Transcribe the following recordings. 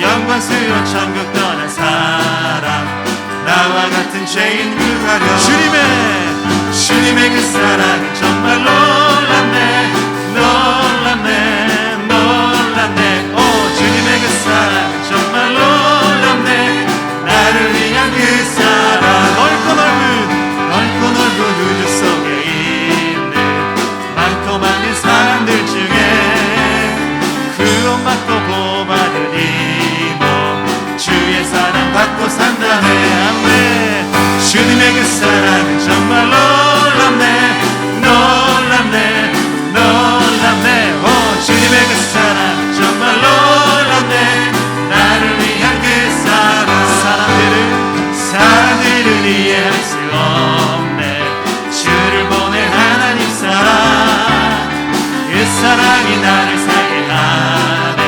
영광스러운 천국 떠난 사람 나와 같은 죄인 구하려 주님의 그 사랑은 정말 놀랍네 놀랍네 놀랍네 오 주님의 그 사랑은 정말 놀랍네 나를 위한 그 사랑 넓고 넓은 우주 속에 있는 많고 많은 사람들 중에 구원받고 보호받은 이 몸 주의 사랑 받고 산다네 아멘 주님의 그 사랑은 정말 놀랍네 놀랍네 놀랍네 오 주님의 그 사랑은 정말 놀랍네 나를 위한 그 사랑 사람들은 이해할 수 없네 주를 보낸 하나님 사랑 그 사랑이 나를 살게 하네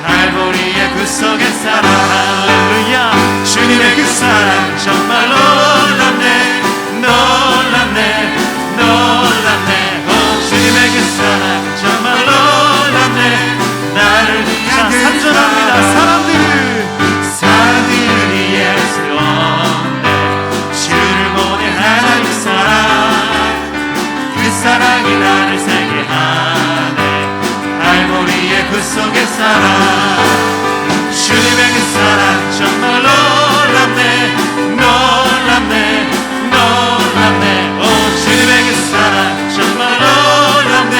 갈보리의 구속의 사랑 할렐루야 주님의 그 사랑 정말 놀랍네 놀랍네 놀랍네 오 주님의 그 사랑 정말 놀랍네 나를 위한 그 산전합니다 사람들은 이해할 수 없네 주를 보낸 하나님 사랑 그 사랑이 나를 살게 하네 갈보리의 구속의 사랑 주님의 그 사랑 정말 놀랍네 놀랍네 놀랍네 오 주님의 그 사랑 정말 놀랍네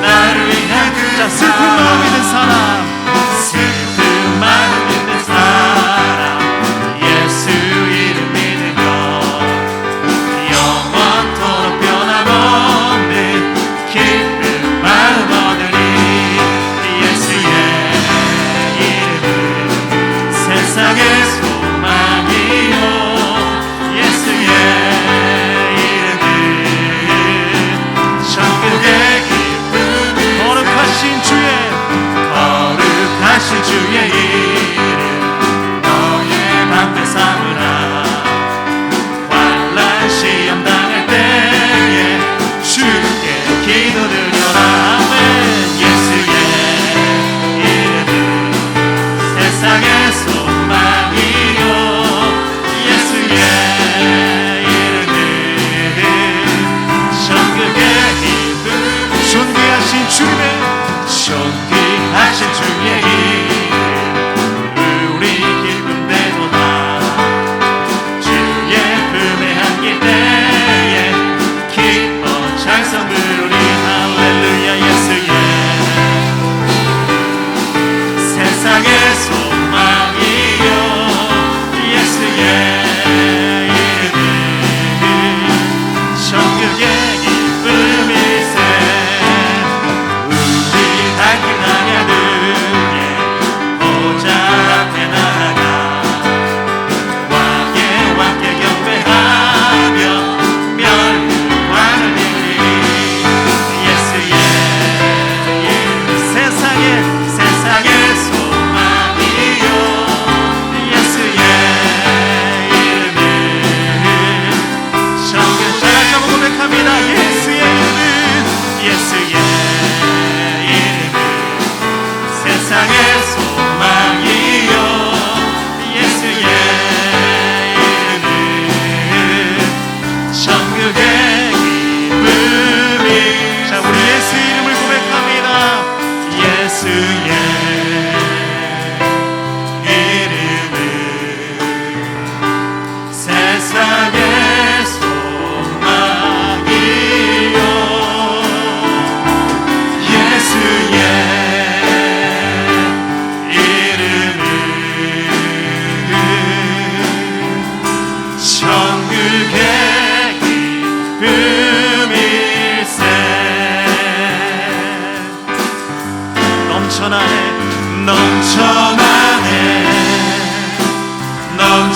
나를 위한 그 슬픈 마음 있는 사람 슬픈 마음 있는 사람 예수 이름 믿는 것 영원토록 변함없는 기쁜 마음 얻으리 예수의 이름은 세상의 소망이요 예수의 이름은 천국의 기쁨이 거룩하신 주의 이름 너의 방패 삼으라 환난 시험 당할 때에 주께 기도드려라 아멘 예수의 이름은 세상의 소망이요 예수의 이름은 천국의 기쁨 존귀하신 주의 이름 우리 기쁨대로다 주의 품에 안길 때에 기뻐 찬송 부르리 할렐루야 예수의 세상의 소망이요 예수의 이름은 천국의 기쁨일세 우리 달길 나가는 세상의 소망이요 예수의 이름은 천국의 기쁨이 자 우리 예수 이름을 고백합니다 예수의 이름은 세상의 소망이요 예수의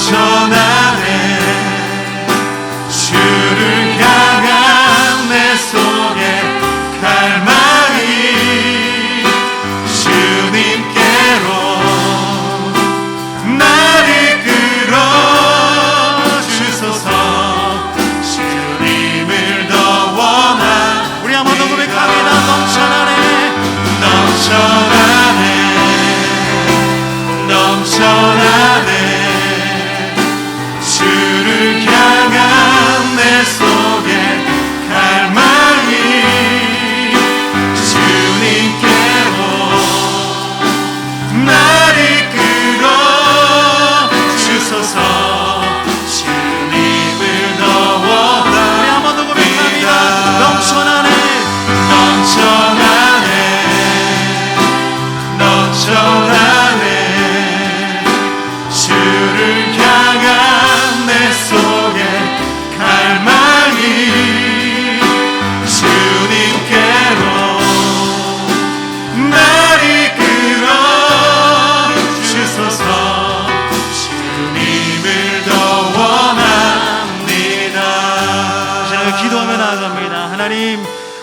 넘쳐나네 주를 향한 내 속에 갈망이 주님께로 나를 끌어주소서 주님을 더 원하 우리 한번 더 고백합니다 넘쳐나네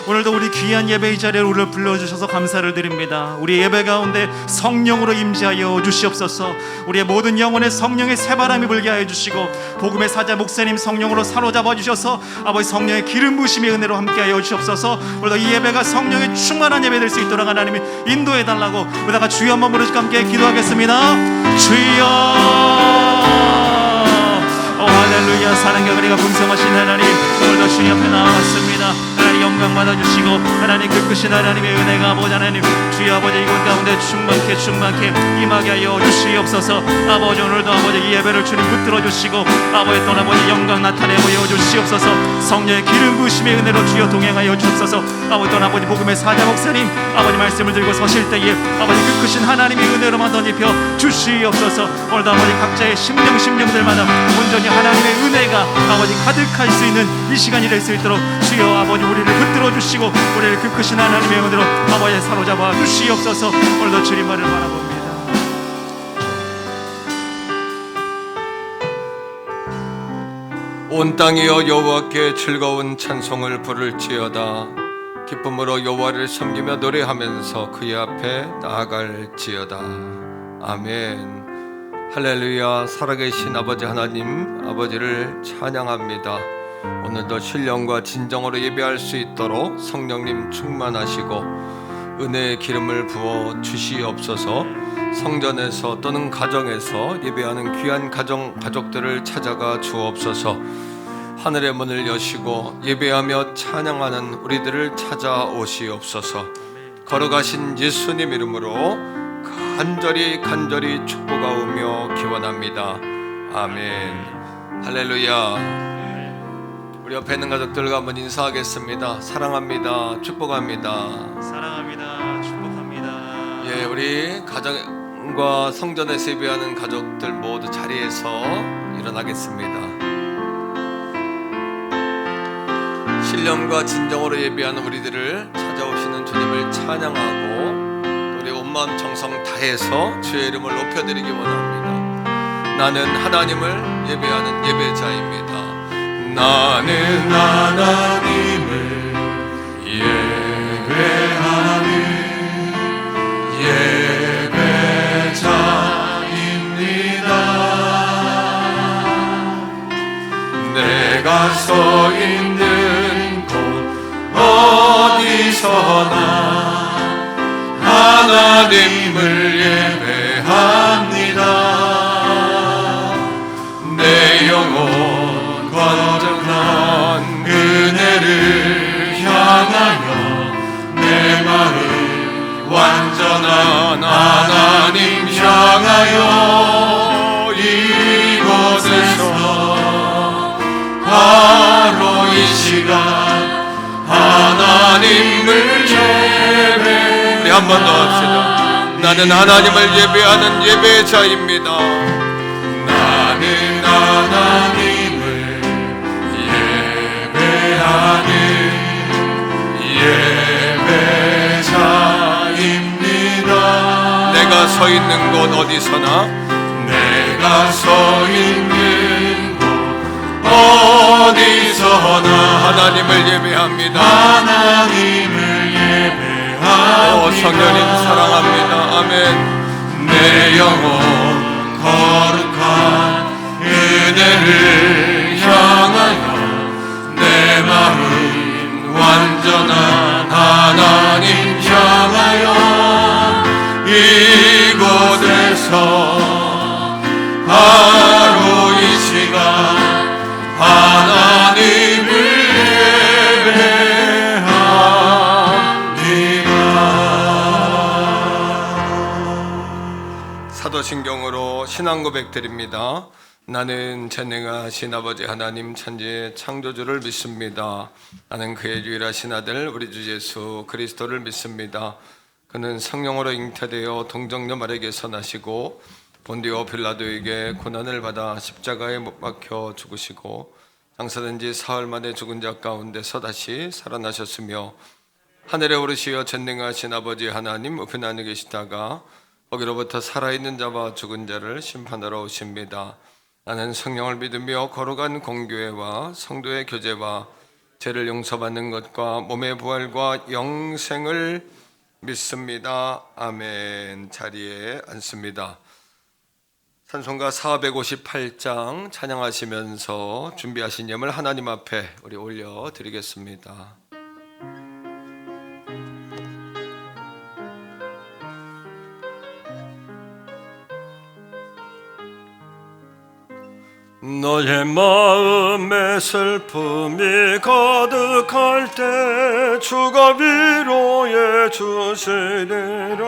오늘도 우리 귀한 예배의 자리에 우리를 불러주셔서 감사를 드립니다. 우리 예배 가운데 성령으로 임재하여 주시옵소서. 우리의 모든 영혼에 성령의 새바람이 불게 하여 주시고 복음의 사자 목사님 성령으로 사로잡아 주셔서 아버지 성령의 기름 부으심의 은혜로 함께하여 주시옵소서. 오늘도 이 예배가 성령의 충만한 예배 될 수 있도록 하나님이 인도해 달라고 우리가 주여 한번 부르시고 함께 기도하겠습니다. 주여. 할렐루야. 사랑과 은혜가 풍성하신 하나님, 오늘도 주님 앞에 나왔습니다. 하나님 영광 받아주시고 하나님 그 크신 하나님의 은혜가 아버지 하나님 주여 아버지 이곳 가운데 충만케 임하게 하여 주시옵소서. 아버지 오늘도 아버지 이 예배를 주님 붙들어 주시고 아버지 또 아버지 영광 나타내 보여 주시옵소서. 성령의 기름 부으심의 은혜로 주여 동행하여 주옵소서. 아버지 또 아버지 복음의 사자 목사님 아버지 말씀을 들고 서실 때에 아버지 그 크신 하나님의 은혜로만 덧입혀 주시옵소서. 오늘도 아버지 각자의 심령들마다 온전히 하나님의 은혜가 아버지 가득할 수 있는 이 시간이 될 수 있도록 주여 아버지 우리를 붙들어 주시고 우리를 그 크신 하나님의 은혜로 아버지 사로잡아 주시옵소서. 오늘도 주님만을 바라봅니다. 온 땅이여 여호와께 즐거운 찬송을 부를지어다. 기쁨으로 여호와를 섬기며 노래하면서 그의 앞에 나아갈지어다. 아멘. 할렐루야. 살아계신 아버지 하나님, 아버지를 찬양합니다. 오늘도 신령과 진정으로 예배할 수 있도록 성령님 충만하시고 은혜의 기름을 부어 주시옵소서. 성전에서 또는 가정에서 예배하는 귀한 가족들을 찾아가 주옵소서. 하늘의 문을 여시고 예배하며 찬양하는 우리들을 찾아오시옵소서. 걸어가신 예수님 이름으로 간절히 축복하오며 기원합니다. 아멘. 할렐루야. 우리 옆에 있는 가족들과 한번 인사하겠습니다. 사랑합니다. 축복합니다. 사랑합니다. 축복합니다. 예, 우리 가정과 성전에서 예배하는 가족들 모두 자리에서 일어나겠습니다. 신령과 진정으로 예배하는 우리들을 찾아오시는 주님을 찬양하고 우리 온 마음 정성 다해서 주의 이름을 높여드리기 원합니다. 나는 하나님을 예배하는 예배자입니다. 나는 하나님을 예배하는 예배자입니다. 내가 서 있는 곳 어디서나 하나님을 예배합니다. 내 영혼 완전한 은혜를 향하여 내 마음 완전한 하나님 향하여 이곳에서 바로 이 시간 하나님을 예배. 우리 한 번 더 합시다. 나는 하나님을 예배하는 예배자입니다. 나는 하나님을 예배하는 예배자입니다. 내가 서 있는 곳 어디서나 내가 서 있는 곳 어디서나 하나님을 예배합니다. 하나님을 예배합니다. 성령님 사랑합니다. 아멘. 내 영혼 거룩한 은혜를 향하여 내 마음 완전한 하나님 향하여 이곳에서 바로 이 시간 하나님을 예배합니다. 사도신경으로 신앙 고백 드립니다. 나는 전능하신 아버지 하나님 천지의 창조주를 믿습니다. 나는 그의 유일하신 아들 우리 주 예수 그리스도를 믿습니다. 그는 성령으로 잉태되어 동정녀 마리아에게서 나시고 본디오 빌라도에게 고난을 받아 십자가에 못 박혀 죽으시고 장사된 지 사흘 만에 죽은 자 가운데서 다시 살아나셨으며 하늘에 오르시어 전능하신 아버지 하나님 우편 안에 계시다가 거기로부터 살아있는 자와 죽은 자를 심판하러 오십니다. 나는 성령을 믿으며 거룩한 공교회와 성도의 교제와 죄를 용서받는 것과 몸의 부활과 영생을 믿습니다. 아멘. 자리에 앉습니다. 찬송가 458장 찬양하시면서 준비하신 예물 하나님 앞에 우리 올려드리겠습니다. 너의 마음에 슬픔이 가득할 때 주가 위로해 주시리라.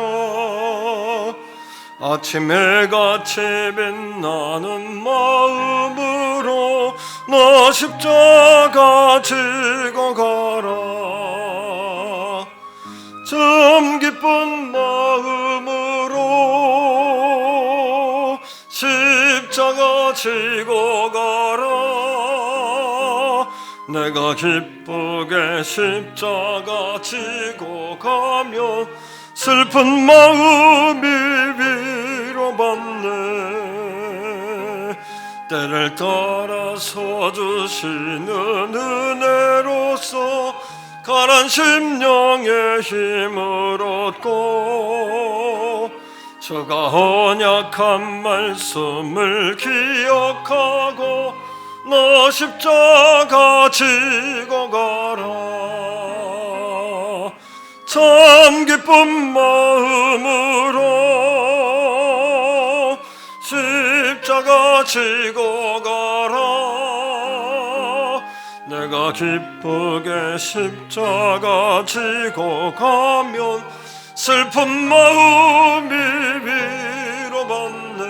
아침에 같이 빛나는 마음으로 너 십자가 지고 가라. 참 기쁜 마음으로 십자가 지고 가라. 내가 기쁘게 십자가 지고 가면 슬픈 마음이 위로받네. 때를 따라서 주시는 은혜로서 가난 심령의 힘을 얻고 저가 언약한 말씀을 기억하고 너 십자가 지고 가라. 참 기쁜 마음으로 십자가 지고 가라. 내가 기쁘게 십자가 지고 가면 슬픈 마음이 위로받네.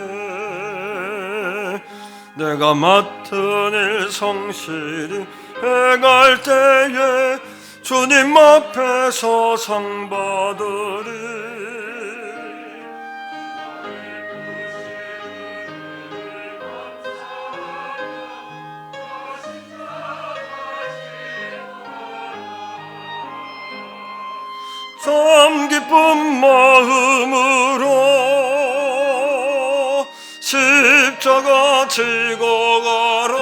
내가 맡은 일 성실히 행할 때에 주님 앞에서 상 받으리. 참 기쁜 마음으로 십자가 지고 가라.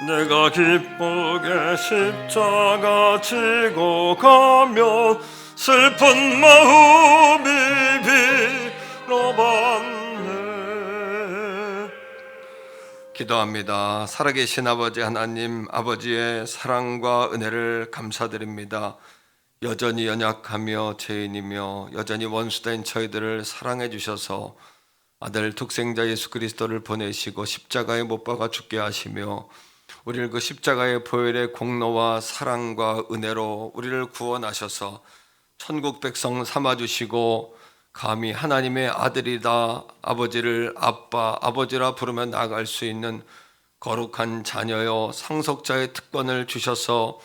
내가 기쁘게 십자가 지고 가면 슬픈 마음이 위로받네. 기도합니다. 살아계신 아버지 하나님, 아버지의 사랑과 은혜를 감사드립니다. 여전히 연약하며 죄인이며 여전히 원수된 저희들을 사랑해 주셔서 아들 독생자 예수 그리스도를 보내시고 십자가에 못 박아 죽게 하시며 우리를 그 십자가의 보혈의 공로와 사랑과 은혜로 우리를 구원하셔서 천국 백성 삼아주시고 감히 하나님의 아들이다, 아버지를 아빠, 아버지라 부르며 나아갈 수 있는 거룩한 자녀여 상속자의 특권을 주셔서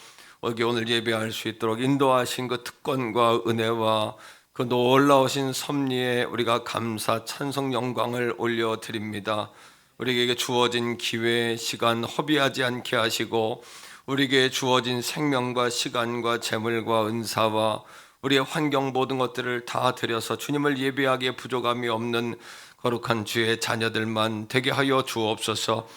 여기 오늘 예배할 수 있도록 인도하신 그 특권과 은혜와 그 놀라우신 섭리에 우리가 감사, 찬송, 영광을 올려드립니다. 우리에게 주어진 기회, 시간 허비하지 않게 하시고 우리에게 주어진 생명과 시간과 재물과 은사와 우리의 환경 모든 것들을 다 드려서 주님을 예배하기에 부족함이 없는 거룩한 주의 자녀들만 되게 하여 주옵소서.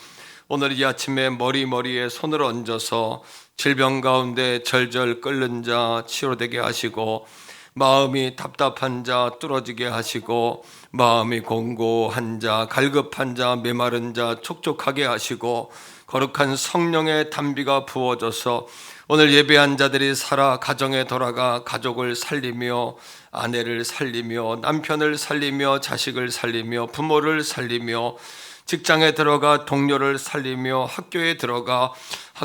오늘 이 아침에 머리에 손을 얹어서 질병 가운데 절절 끓는 자 치료되게 하시고 마음이 답답한 자 뚫어지게 하시고 마음이 공고한 자 갈급한 자 메마른 자 촉촉하게 하시고 거룩한 성령의 단비가 부어져서 오늘 예배한 자들이 살아 가정에 돌아가 가족을 살리며 아내를 살리며 남편을 살리며 자식을 살리며 부모를 살리며 직장에 들어가 동료를 살리며 학교에 들어가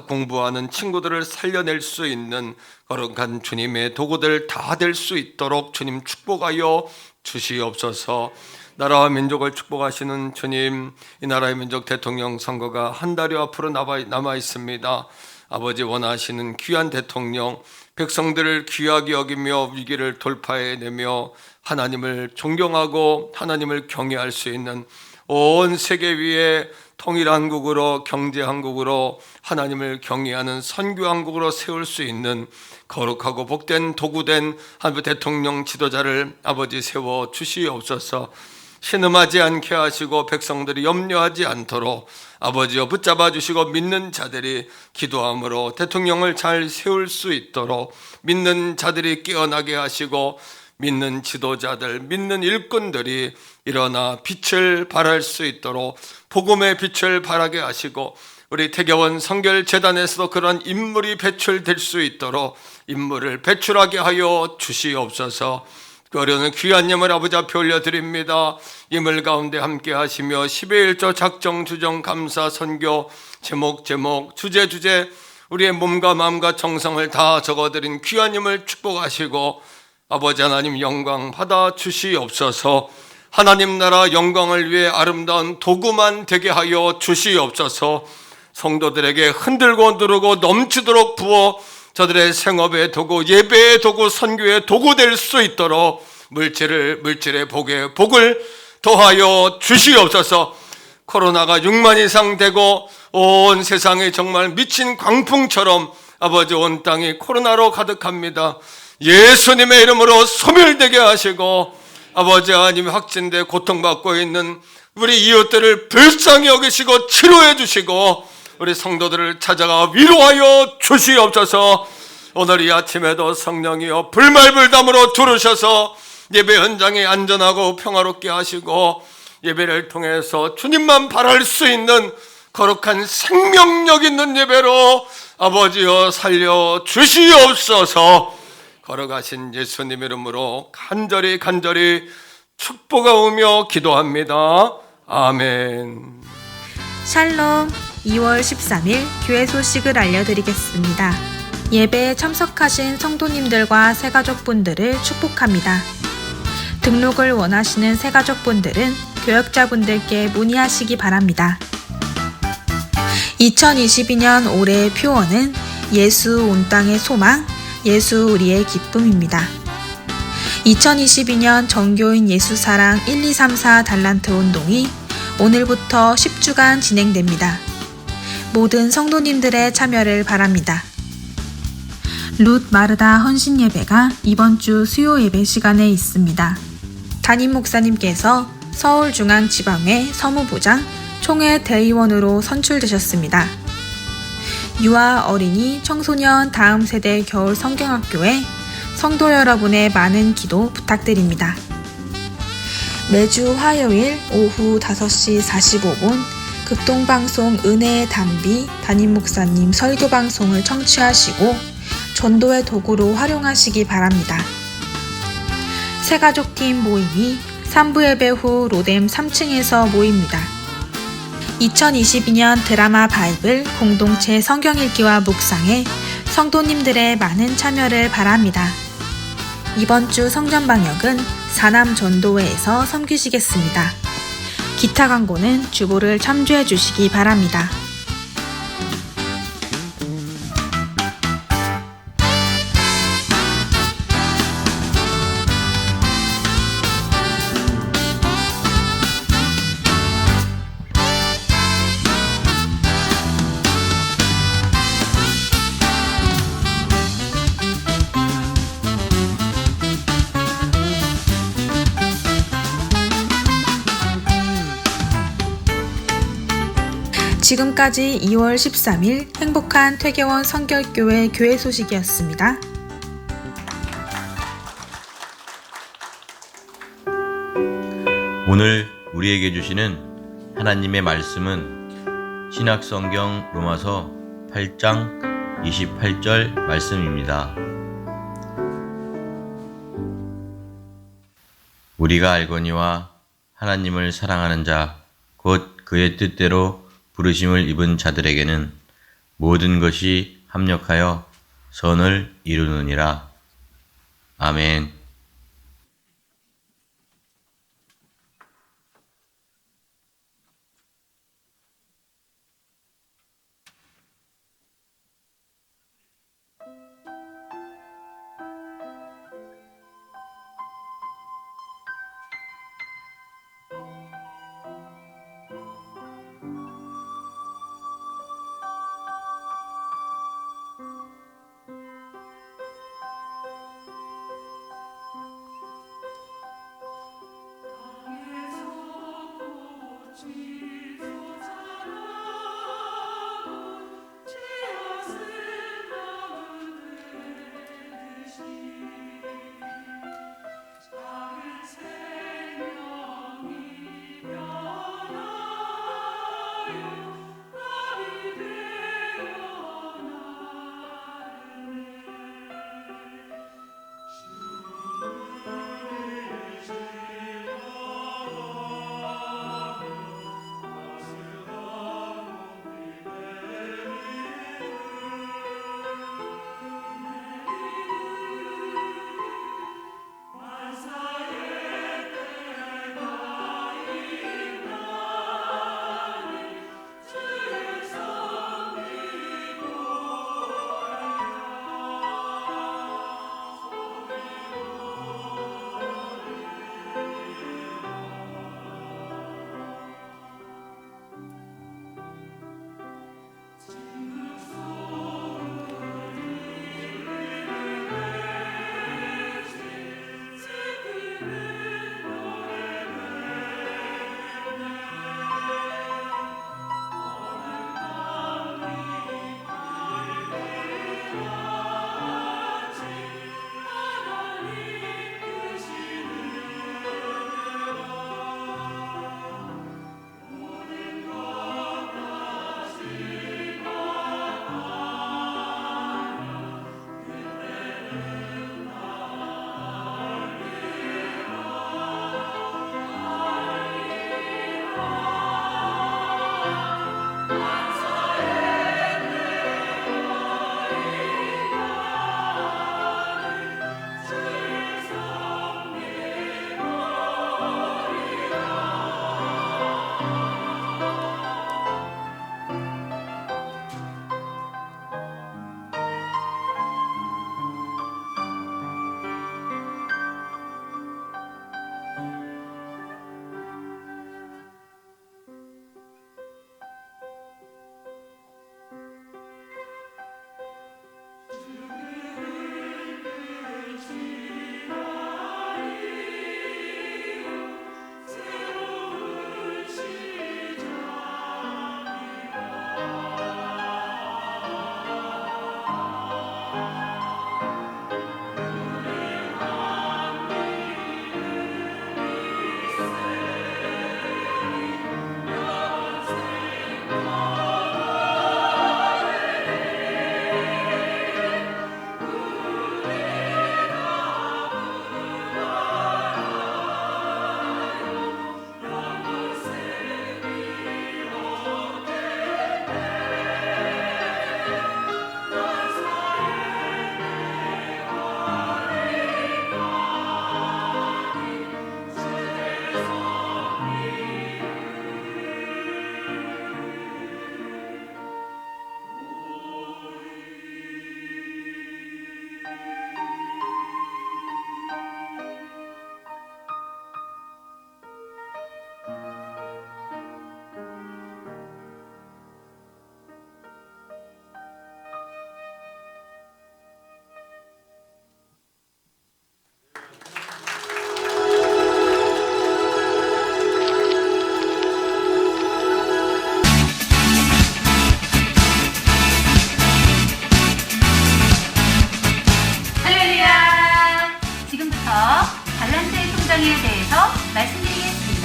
공부하는 친구들을 살려낼 수 있는 거룩한 주님의 도구들 다 될 수 있도록 주님 축복하여 주시옵소서. 나라와 민족을 축복하시는 주님, 이 나라의 민족 대통령 선거가 한 달여 앞으로 남아 있습니다. 아버지 원하시는 귀한 대통령, 백성들을 귀하게 여기며 위기를 돌파해내며 하나님을 존경하고 하나님을 경외할 수 있는 온 세계 위에 통일한국으로 경제한국으로 하나님을 경외하는 선교한국으로 세울 수 있는 거룩하고 복된 도구된 한 대통령 지도자를 아버지 세워 주시옵소서. 신음하지 않게 하시고 백성들이 염려하지 않도록 아버지여 붙잡아 주시고 믿는 자들이 기도함으로 대통령을 잘 세울 수 있도록 믿는 자들이 깨어나게 하시고 믿는 지도자들, 믿는 일꾼들이 일어나 빛을 발할 수 있도록 복음의 빛을 발하게 하시고 우리 태교원 성결재단에서도 그런 인물이 배출될 수 있도록 인물을 배출하게 하여 주시옵소서. 어려운 귀한 예물 아버지 앞에 올려드립니다. 예물 가운데 함께 하시며 10의 1조 작정 주정 감사 선교 제목 주제 우리의 몸과 마음과 정성을 다 적어드린 귀한 예물 축복하시고 아버지 하나님 영광 받아 주시옵소서. 하나님 나라 영광을 위해 아름다운 도구만 되게 하여 주시옵소서. 성도들에게 흔들고 누르고 넘치도록 부어 저들의 생업의 도구, 예배의 도구, 선교의 도구 될 수 있도록 물질의 복을 더하여 주시옵소서. 코로나가 6만 이상 되고 온 세상이 정말 미친 광풍처럼 아버지 온 땅이 코로나로 가득합니다. 예수님의 이름으로 소멸되게 하시고 아버지 하나님 확진돼 고통받고 있는 우리 이웃들을 불쌍히 여기시고 치료해 주시고 우리 성도들을 찾아가 위로하여 주시옵소서. 오늘 이 아침에도 성령이여 불말불담으로 들으셔서 예배 현장이 안전하고 평화롭게 하시고 예배를 통해서 주님만 바랄 수 있는 거룩한 생명력 있는 예배로 아버지여 살려 주시옵소서. 걸어가신 예수님 이름으로 간절히 축복하오며 기도합니다. 아멘. 샬롬. 2월 13일 교회 소식을 알려드리겠습니다. 예배에 참석하신 성도님들과 새가족분들을 축복합니다. 등록을 원하시는 새가족분들은 교역자분들께 문의하시기 바랍니다. 2022년 올해의 표어는 예수 온 땅의 소망, 예수 우리의 기쁨입니다. 2022년 전교인 예수사랑 1234 달란트 운동이 오늘부터 10주간 진행됩니다. 모든 성도님들의 참여를 바랍니다. 룻 마르다 헌신 예배가 이번 주 수요 예배 시간에 있습니다. 담임 목사님께서 서울중앙지방회 서무부장 총회 대의원으로 선출되셨습니다. 유아, 어린이, 청소년 다음 세대 겨울 성경학교에 성도 여러분의 많은 기도 부탁드립니다. 매주 화요일 오후 5시 45분 급동방송 은혜의 담비 담임 목사님 설교방송을 청취하시고 전도의 도구로 활용하시기 바랍니다. 새가족팀 모임이 3부 예배 후 로뎀 3층에서 모입니다. 2022년 드라마 바이블 공동체 성경 읽기와 묵상에 성도님들의 많은 참여를 바랍니다. 이번 주 성전 방역은 사남 전도회에서 섬기시겠습니다. 기타 광고는 주보를 참조해 주시기 바랍니다. 지금까지 2월 13일 행복한 퇴계원 성결교회 교회 소식이었습니다. 오늘 우리에게 주시는 하나님의 말씀은 신약성경 로마서 8장 28절 말씀입니다. 우리가 알거니와 하나님을 사랑하는 자, 곧 그의 뜻대로 부르심을 입은 자들에게는 모든 것이 합력하여 선을 이루느니라. 아멘.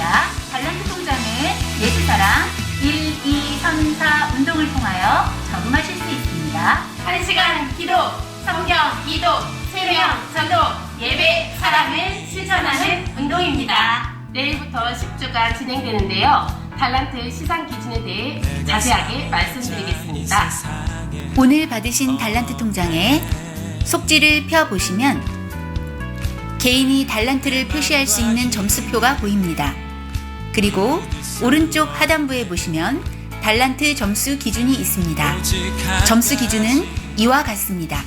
있습니다. 달란트 통장은 예수사랑 1, 2, 3, 4 운동을 통하여 저금하실 수 있습니다. 1시간 기도, 성경, 기도, 세명, 전도, 예배, 사랑을 실천하는 운동입니다. 내일부터 10주가 진행되는데요. 달란트 시상 기준에 대해 자세하게 말씀드리겠습니다. 오늘 받으신 달란트 통장에 속지를 펴보시면 개인이 달란트를 표시할 수 있는 점수표가 보입니다. 그리고 오른쪽 하단부에 보시면 달란트 점수 기준이 있습니다. 점수 기준은 이와 같습니다.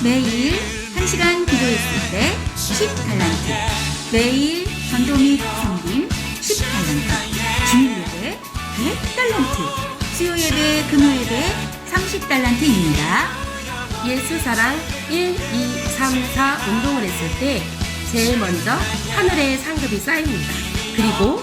매일 1시간 기도했을 때 10달란트, 매일 전도 및 섬김 10달란트, 주일예배 100달란트, 수요예배, 금요예배 30달란트입니다. 예수사랑 1, 2, 3, 4 운동을 했을 때 제일 먼저 하늘에 상급이 쌓입니다. 그리고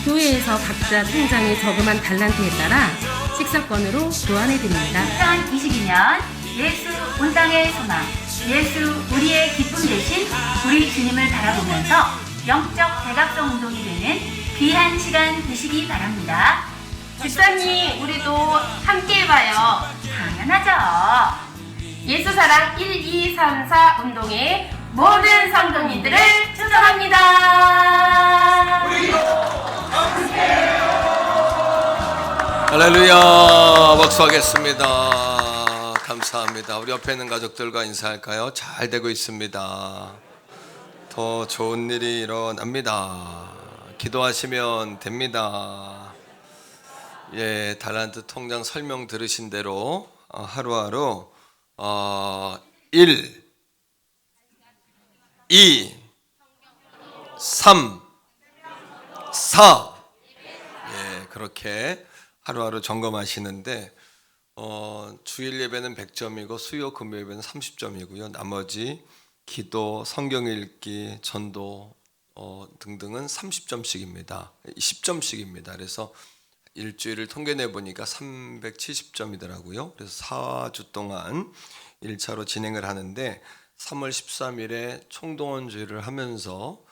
교회에서 각자 통장에 저금한 달란트에 따라 식사권으로 교환해드립니다. 2022년 예수 온 땅의 소망, 예수 우리의 기쁨 대신 우리 주님을 바라보면서 영적 대각성 운동이 되는 귀한 시간 되시기 바랍니다. 집사님, 우리도 함께 해봐요. 당연하죠. 예수사랑 1, 2, 3, 4 운동에 모든 성도님들을 초청합니다. 할렐루야. 박수하겠습니다. 감사합니다. 우리 옆에 있는 가족들과 인사할까요? 잘 되고 있습니다. 더 좋은 일이 일어납니다. 기도하시면 됩니다. 예, 달란트 통장 설명 들으신 대로 하루하루 1, 2, 3, 4 예, 그렇게 하루하루 점검하시는데 주일 예배는 100점이고 수요 금요 예배는 30점이고요. 나머지 기도, 성경 읽기, 전도 등등은 30점씩입니다. 10점씩입니다. 그래서 일주일을 통계내 보니까 370점이더라고요. 그래서 4주 동안 1차로 진행을 하는데 3월 13일에 총동원 주일을 하면서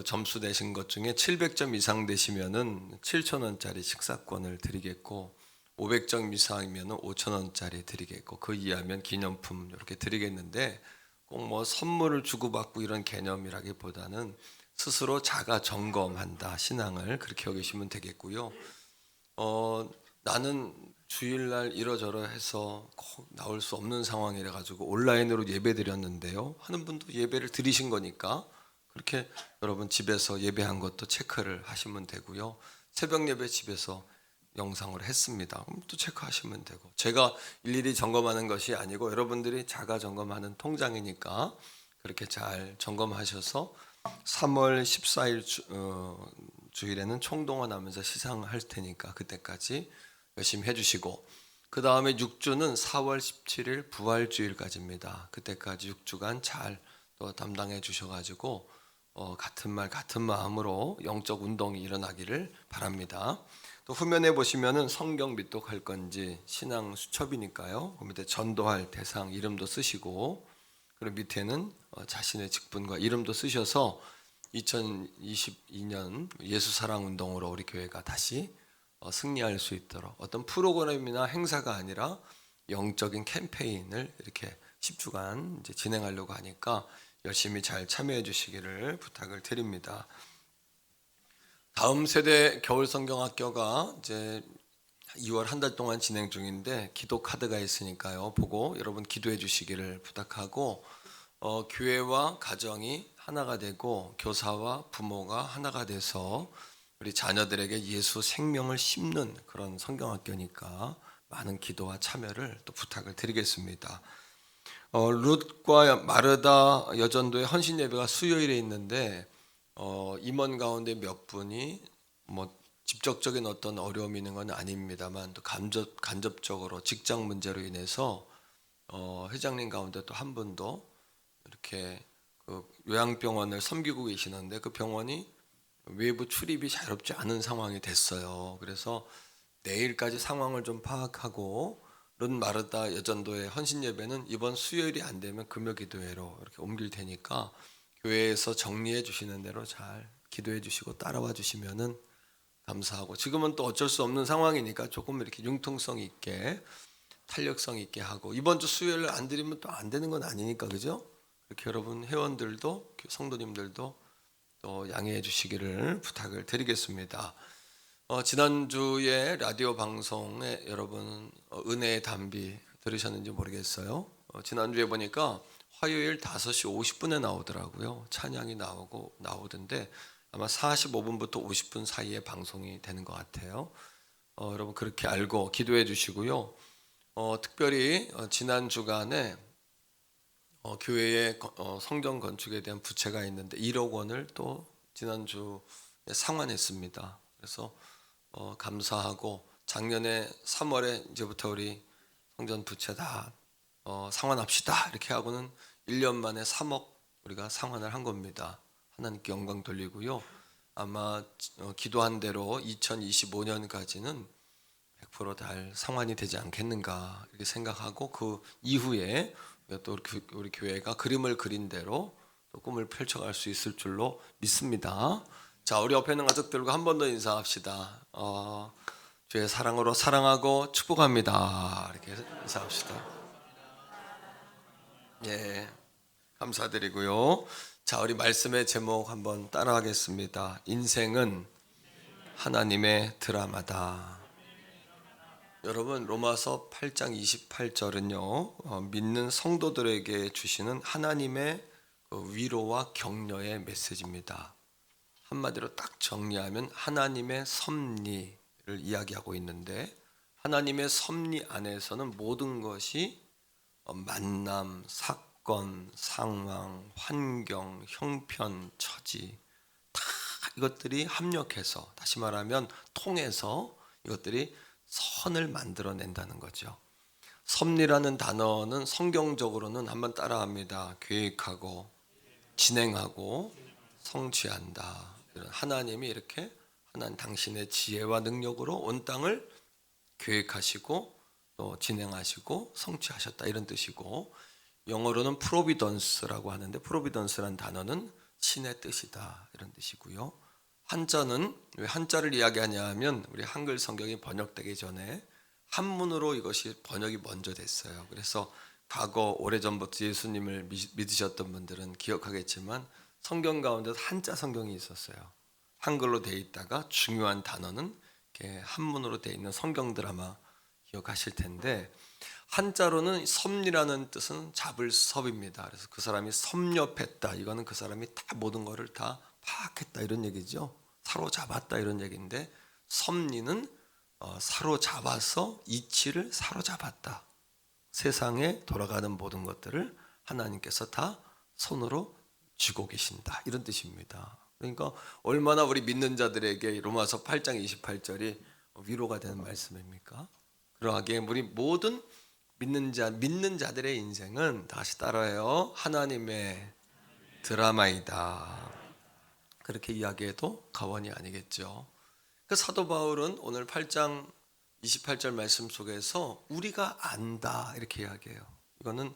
점수 내신 것 중에 700점 이상 되시면은 7,000원짜리 식사권을 드리겠고 500점 이상이면은 5,000원짜리 드리겠고 그 이하면 기념품 이렇게 드리겠는데 꼭 뭐 선물을 주고받고 이런 개념이라기보다는 스스로 자가 점검한다 신앙을 그렇게 여기시면 되겠고요. 나는 주일날 이러저러 해서 꼭 나올 수 없는 상황이라 가지고 온라인으로 예배 드렸는데요 하는 분도 예배를 드리신 거니까 그렇게 여러분 집에서 예배한 것도 체크를 하시면 되고요. 새벽 예배 집에서 영상으로 했습니다. 그럼 또 체크하시면 되고 제가 일일이 점검하는 것이 아니고 여러분들이 자가 점검하는 통장이니까 그렇게 잘 점검하셔서 3월 14일 주일에는 총동원하면서 시상할 테니까 그때까지 열심히 해주시고 그 다음에 6주는 4월 17일 부활주일까지입니다. 그때까지 6주간 잘 또 담당해 주셔가지고 같은 말 같은 마음으로 영적 운동이 일어나기를 바랍니다. 또 후면에 보시면은 성경 밑독할 건지 신앙 수첩이니까요. 그 밑에 전도할 대상 이름도 쓰시고 그리고 밑에는 자신의 직분과 이름도 쓰셔서 2022년 예수사랑 운동으로 우리 교회가 다시 승리할 수 있도록 어떤 프로그램이나 행사가 아니라 영적인 캠페인을 이렇게 10주간 이제 진행하려고 하니까 열심히 잘 참여해 주시기를 부탁을 드립니다. 다음 세대 겨울 성경학교가 이제 2월 한 달 동안 진행 중인데 기도 카드가 있으니까요. 보고 여러분 기도해 주시기를 부탁하고 교회와 가정이 하나가 되고 교사와 부모가 하나가 돼서 우리 자녀들에게 예수 생명을 심는 그런 성경학교니까 많은 기도와 참여를 또 부탁을 드리겠습니다. 룻과 마르다 여전도의 헌신 예배가 수요일에 있는데 임원 가운데 몇 분이 뭐 직접적인 어떤 어려움이 있는 건 아닙니다만 또 간접적으로 직장 문제로 인해서 회장님 가운데 또 한 분도 이렇게 그 요양병원을 섬기고 계시는데 그 병원이 외부 출입이 자유롭지 않은 상황이 됐어요. 그래서 내일까지 상황을 좀 파악하고 룻 마르다 여전도의 헌신 예배는 이번 수요일이 안 되면 금요 기도회로 이렇게 옮길 테니까 교회에서 정리해 주시는 대로 잘 기도해 주시고 따라와 주시면은 감사하고, 지금은 또 어쩔 수 없는 상황이니까 조금 이렇게 융통성 있게 탄력성 있게 하고, 이번 주 수요일 안 드리면 또 안 되는 건 아니니까, 그죠? 이렇게 여러분 회원들도 성도님들도 또 양해해 주시기를 부탁을 드리겠습니다. 지난주에 라디오 방송에 여러분 은혜의 단비 들으셨는지 모르겠어요. 지난주에 보니까 화요일 5시 50분에 나오더라고요. 찬양이 나오던데 아마 45분부터 50분 사이에 방송이 되는 것 같아요. 여러분 그렇게 알고 기도해 주시고요. 특별히 지난 주간에 교회의 성전 건축에 대한 부채가 있는데 1억 원을 또 지난주에 상환했습니다. 그래서 감사하고, 작년에 3월에 이제부터 우리 성전 부채 다 상환합시다 이렇게 하고는 1년 만에 3억 우리가 상환을 한 겁니다. 하나님께 영광 돌리고요. 아마 기도한 대로 2025년까지는 100% 다 상환이 되지 않겠는가 이렇게 생각하고, 그 이후에 또 우리 교회가 그림을 그린 대로 또 꿈을 펼쳐갈 수 있을 줄로 믿습니다. 자, 우리 옆에 있는 가족들과 한 번 더 인사합시다. 주의 사랑으로 사랑하고 축복합니다. 이렇게 인사합시다. 예, 감사드리고요. 자, 우리 말씀의 제목 한번 따라하겠습니다. 인생은 하나님의 드라마다. 여러분, 로마서 8장 28절은요 믿는 성도들에게 주시는 하나님의 위로와 격려의 메시지입니다. 한마디로 딱 정리하면 하나님의 섭리를 이야기하고 있는데, 하나님의 섭리 안에서는 모든 것이 만남, 사건, 상황, 환경, 형편, 처지 다 이것들이 합력해서, 다시 말하면 통해서 이것들이 선을 만들어낸다는 거죠. 섭리라는 단어는 성경적으로는 한번 따라합니다. 계획하고 진행하고 성취한다. 하나님이 이렇게 하나님 당신의 지혜와 능력으로 온 땅을 계획하시고 또 진행하시고 성취하셨다 이런 뜻이고, 영어로는 프로비던스라고 하는데, 프로비던스란 단어는 신의 뜻이다 이런 뜻이고요. 한자는 왜 한자를 이야기하냐 하면, 우리 한글 성경이 번역되기 전에 한문으로 이것이 번역이 먼저 됐어요. 그래서 과거 오래전부터 예수님을 믿으셨던 분들은 기억하겠지만 성경 가운데 한자 성경이 있었어요. 한글로 되어 있다가 중요한 단어는 이렇게 한문으로 되어 있는 성경들 아마 기억하실 텐데, 한자로는 섭리라는 뜻은 잡을 섭입니다. 그래서 그 사람이 섭렵했다, 이거는 그 사람이 다 모든 것을 다 파악했다 이런 얘기죠. 사로잡았다 이런 얘기인데, 섭리는 사로잡아서 이치를 사로잡았다. 세상에 돌아가는 모든 것들을 하나님께서 다 손으로 쥐고 계신다 이런 뜻입니다. 그러니까 얼마나 우리 믿는 자들에게 로마서 8장 28절이 위로가 되는 말씀입니까? 그러하기에 우리 모든 믿는 자들의 인생은, 다시 따라해요, 하나님의 드라마이다. 그렇게 이야기해도 과언이 아니겠죠. 그 사도 바울은 오늘 8장 28절 말씀 속에서 우리가 안다 이렇게 이야기해요. 이거는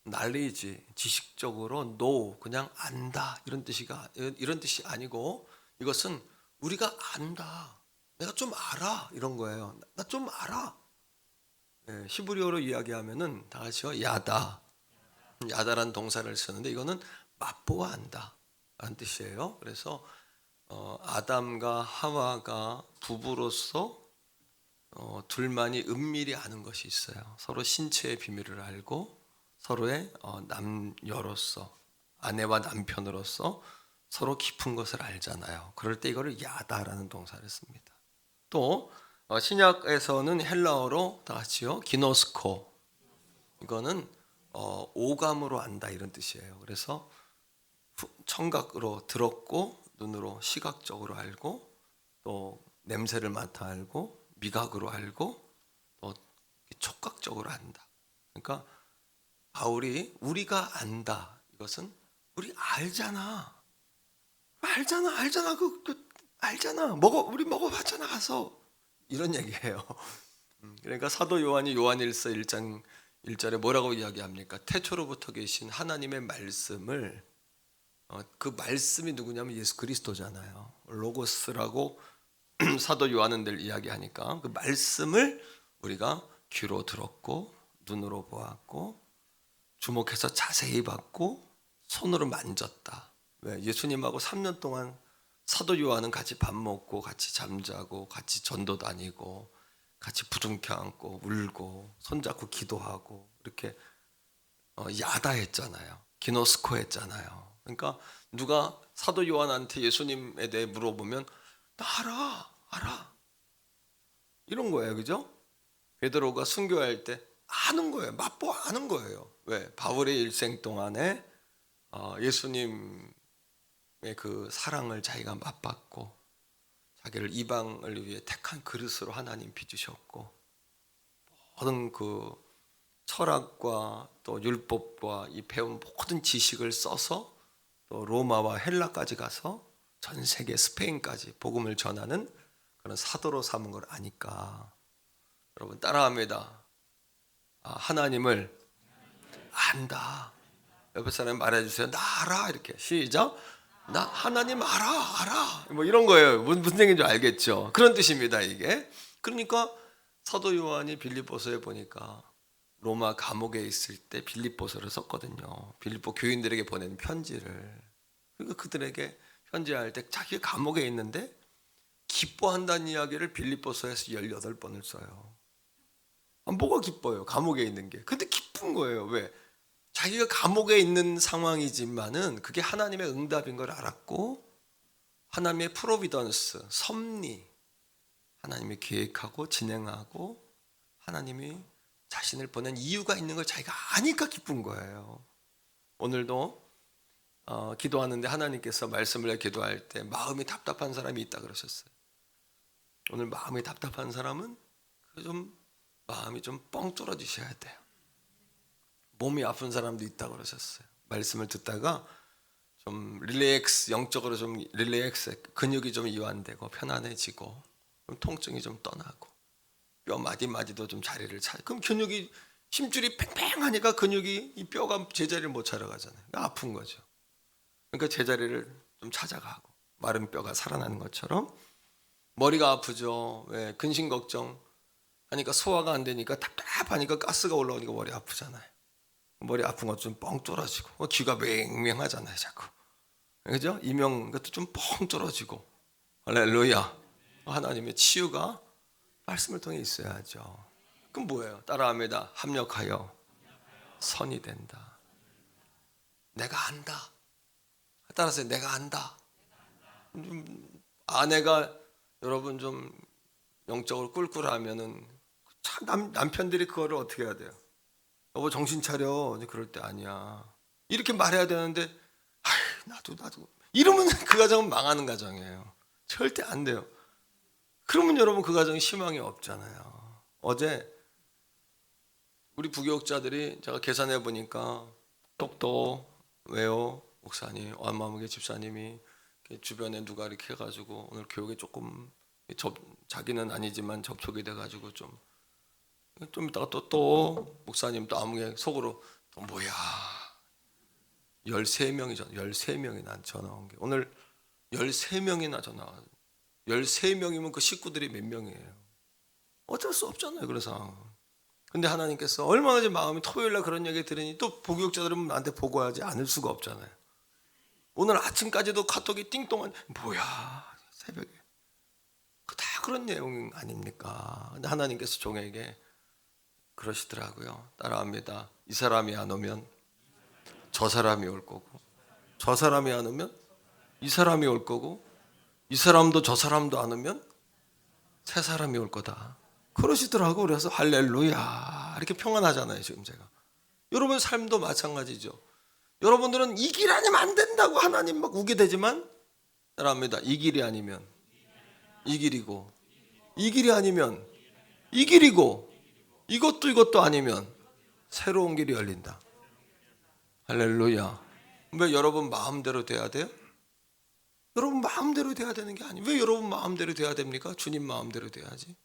knowledge, 지식적으로 그냥 안다 이런 뜻이 아니고, 이것은 우리가 안다, 내가 좀 알아 이런 거예요. 나 좀 알아. 히브리어로 이야기하면은 다 같이요, 야다라는 동사를 쓰는데, 이거는 맛보아 안다 라는 뜻이에요. 그래서 아담과 하와가 부부로서 둘만이 은밀히 아는 것이 있어요. 서로 신체의 비밀을 알고 서로의 남녀로서, 아내와 남편으로서 서로 깊은 것을 알잖아요. 그럴 때 이거를 야다라는 동사를 씁니다. 또 신약에서는 헬라어로 다 같이요, 기노스코, 이거는 오감으로 안다 이런 뜻이에요. 그래서 청각으로 들었고, 눈으로 시각적으로 알고, 또 냄새를 맡아 알고, 미각으로 알고, 또 촉각적으로 안다. 그러니까 바울이 우리가 안다, 이것은 우리 알잖아, 알잖아, 알잖아, 우리 먹어봤잖아 가서, 이런 얘기예요. 그러니까 사도 요한이 요한일서 1장 1절에 뭐라고 이야기합니까? 태초로부터 계신 하나님의 말씀을 그 말씀이 누구냐면 예수 그리스도잖아요. 로고스라고 사도 요한은 늘 이야기하니까 그 말씀을 우리가 귀로 들었고 눈으로 보았고 주목해서 자세히 봤고 손으로 만졌다. 왜? 예수님하고 3년 동안 사도 요한은 같이 밥 먹고 같이 잠자고 같이 전도 다니고 같이 부둥켜 안고 울고 손잡고 기도하고 이렇게 야다했잖아요. 기노스코 했잖아요. 그러니까 누가 사도 요한한테 예수님에 대해 물어보면 나 알아 이런 거예요. 그죠? 베드로가 순교할 때 아는 거예요. 맛보 아는 거예요. 왜? 바울의 일생 동안에 예수님의 그 사랑을 자기가 맛봤고 자기를 이방을 위해 택한 그릇으로 하나님 빚으셨고 모든 그 철학과 또 율법과 이 배운 모든 지식을 써서 또 로마와 헬라까지 가서 전 세계 스페인까지 복음을 전하는 그런 사도로 삼은 걸 아니까 여러분 따라합니다. 하나님을 안다. 옆에 사람이 말해주세요. 나 알아. 이렇게 시작. 나 하나님 알아. 뭐 이런 거예요. 무슨 얘기인지 알겠죠. 그런 뜻입니다. 이게. 그러니까 사도 요한이 빌립보서에 보니까 로마 감옥에 있을 때 빌립보서를 썼거든요. 빌립보 교인들에게 보낸 편지를. 그러니까 그들에게 편지할 때 자기가 감옥에 있는데 기뻐한다는 이야기를 빌립보서에서 18번을 써요. 뭐가 기뻐요? 감옥에 있는 게. 근데 기쁜 거예요. 왜? 자기가 감옥에 있는 상황이지만은 그게 하나님의 응답인 걸 알았고 하나님의 프로비던스, 섭리, 하나님이 계획하고 진행하고 하나님이 자신을 보낸 이유가 있는 걸 자기가 아니까 기쁜 거예요. 오늘도 기도하는데 하나님께서 말씀을 기도할 때 마음이 답답한 사람이 있다 그러셨어요. 오늘 마음이 답답한 사람은 마음이 좀 뻥 뚫어주셔야 돼요. 몸이 아픈 사람도 있다고 그러셨어요. 말씀을 듣다가 좀 릴렉스, 영적으로 좀 릴렉스, 근육이 좀 이완되고 편안해지고 좀 통증이 좀 떠나고 뼈 마디마디도 좀 자리를 찾아. 그럼 근육이 힘줄이 팽팽하니까 근육이 이 뼈가 제자리를 못 찾아가잖아요. 아픈 거죠. 그러니까 제자리를 좀 찾아가고 마른 뼈가 살아나는 것처럼 머리가 아프죠. 왜? 근심 걱정 하니까 소화가 안 되니까 답답하니까 가스가 올라오니까 머리 아프잖아요. 머리 아픈 것 좀 뻥 뚫어지고 귀가 맹맹하잖아요. 자꾸. 그죠? 이명 것도 좀 뻥 뚫어지고 할렐루야. 하나님의 치유가 말씀을 통해 있어야죠. 그럼 뭐예요? 따라합니다. 합력하여 선이 된다. 내가 안다. 따라서 내가 안다. 아내가 여러분 좀 영적으로 꿀꿀하면은 참 남편들이 그거를 어떻게 해야 돼요? 여보 정신 차려. 그럴 때 아니야. 이렇게 말해야 되는데 나도 이러면 그 가정은 망하는 가정이에요. 절대 안 돼요. 그러면 여러분 그 가정에 희망이 없잖아요. 어제 우리 부교육자들이 제가 계산해 보니까 똑똑 왜요? 목사님, 안마무개 집사님이 주변에 누가 이렇게 해가지고 오늘 교육에 조금 자기는 아니지만 접촉이 돼가지고 좀 이따가 또 목사님 또 아무개 속으로 또 뭐야 13명이 난 전화 온 게 오늘 13명이나 전화 와. 13명이면 그 식구들이 몇 명이에요? 어쩔 수 없잖아요. 그래서 근데 하나님께서 얼마나 제 마음이 토요일날 그런 얘기 들으니 또 부교육자들은 나한테 보고하지 않을 수가 없잖아요. 오늘 아침까지도 카톡이 띵동한 뭐야 새벽에 다 그런 내용 아닙니까? 근데 하나님께서 종에게 그러시더라고요. 따라합니다. 이 사람이 안 오면 저 사람이 올 거고 저 사람이 안 오면 이 사람이 올 거고 이 사람도 저 사람도 안 오면 새 사람이 올 거다. 그러시더라고. 그래서 할렐루야 이렇게 평안하잖아요. 지금 제가 여러분 삶도 마찬가지죠. 여러분들은 이 길 아니면 안 된다고 하나님 막 우게 되지만 따라합니다. 이 길이 아니면 이 길이고 이 길이 아니면 이 길이고 이것도 아니면 새로운 길이 열린다. 할렐루야. 왜 여러분 마음대로 돼야 돼요? 여러분 마음대로 돼야 되는 게 아니에요. 왜 여러분 마음대로 돼야 됩니까? 주님 마음대로 돼야지.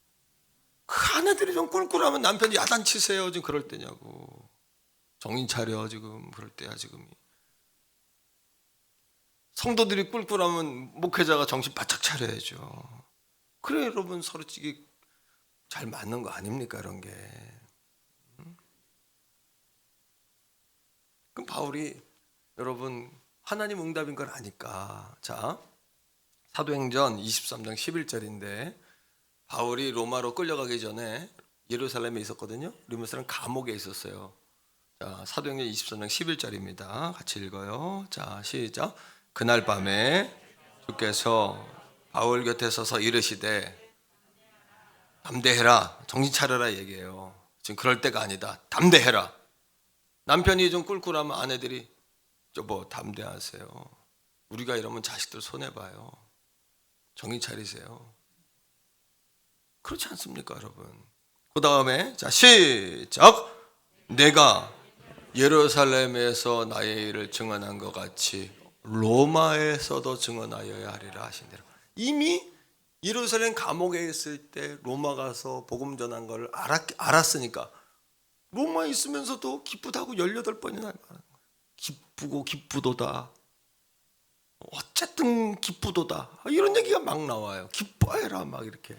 그 아내들이 좀 꿀꿀하면 남편이 야단치세요. 지금 그럴 때냐고. 정신 차려 지금 그럴 때야 지금이. 성도들이 꿀꿀하면 목회자가 정신 바짝 차려야죠. 그래 여러분 서로 잘 맞는 거 아닙니까 이런 게. 그럼 바울이 여러분 하나님 응답인 걸 아니까 자 사도행전 23장 11절인데 바울이 로마로 끌려가기 전에 예루살렘에 있었거든요. 예루살렘 감옥에 있었어요. 자 사도행전 23장 11절입니다. 같이 읽어요. 자 시작. 그날 밤에 주께서 바울 곁에 서서 이르시되 담대해라. 정신 차려라 얘기해요. 지금 그럴 때가 아니다. 담대해라. 남편이 좀 꿀꿀하면 아내들이 여보 담대하세요. 우리가 이러면 자식들 손해봐요. 정신 차리세요. 그렇지 않습니까 여러분? 그 다음에 자 시작. 내가 예루살렘에서 나의 일을 증언한 것 같이 로마에서도 증언하여야 하리라 하신대로. 이미 예루살렘 감옥에 있을 때 로마 가서 복음 전한 걸 알았으니까 로마에 있으면서도 기쁘다고 18번이나 말하는 거예요. 기쁘고 기쁘도다. 어쨌든 기쁘도다. 이런 얘기가 막 나와요. 기뻐해라 막 이렇게.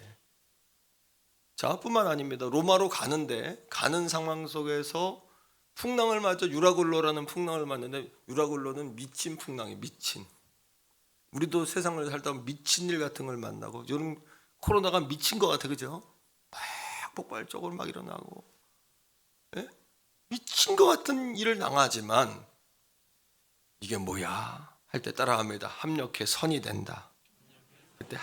자 뿐만 아닙니다. 로마로 가는 상황 속에서 풍랑을 맞아 유라굴로라는 풍랑을 맞는데 유라굴로는 미친 풍랑이 미친. 우리도 세상을 살다 보면 미친 일 같은 걸 만나고 요즘 코로나가 미친 것 같아 그죠? 막 폭발적으로 막 일어나고 예? 미친 것 같은 일을 당하지만 이게 뭐야 할 때 따라합니다. 합력해 선이 된다. 그때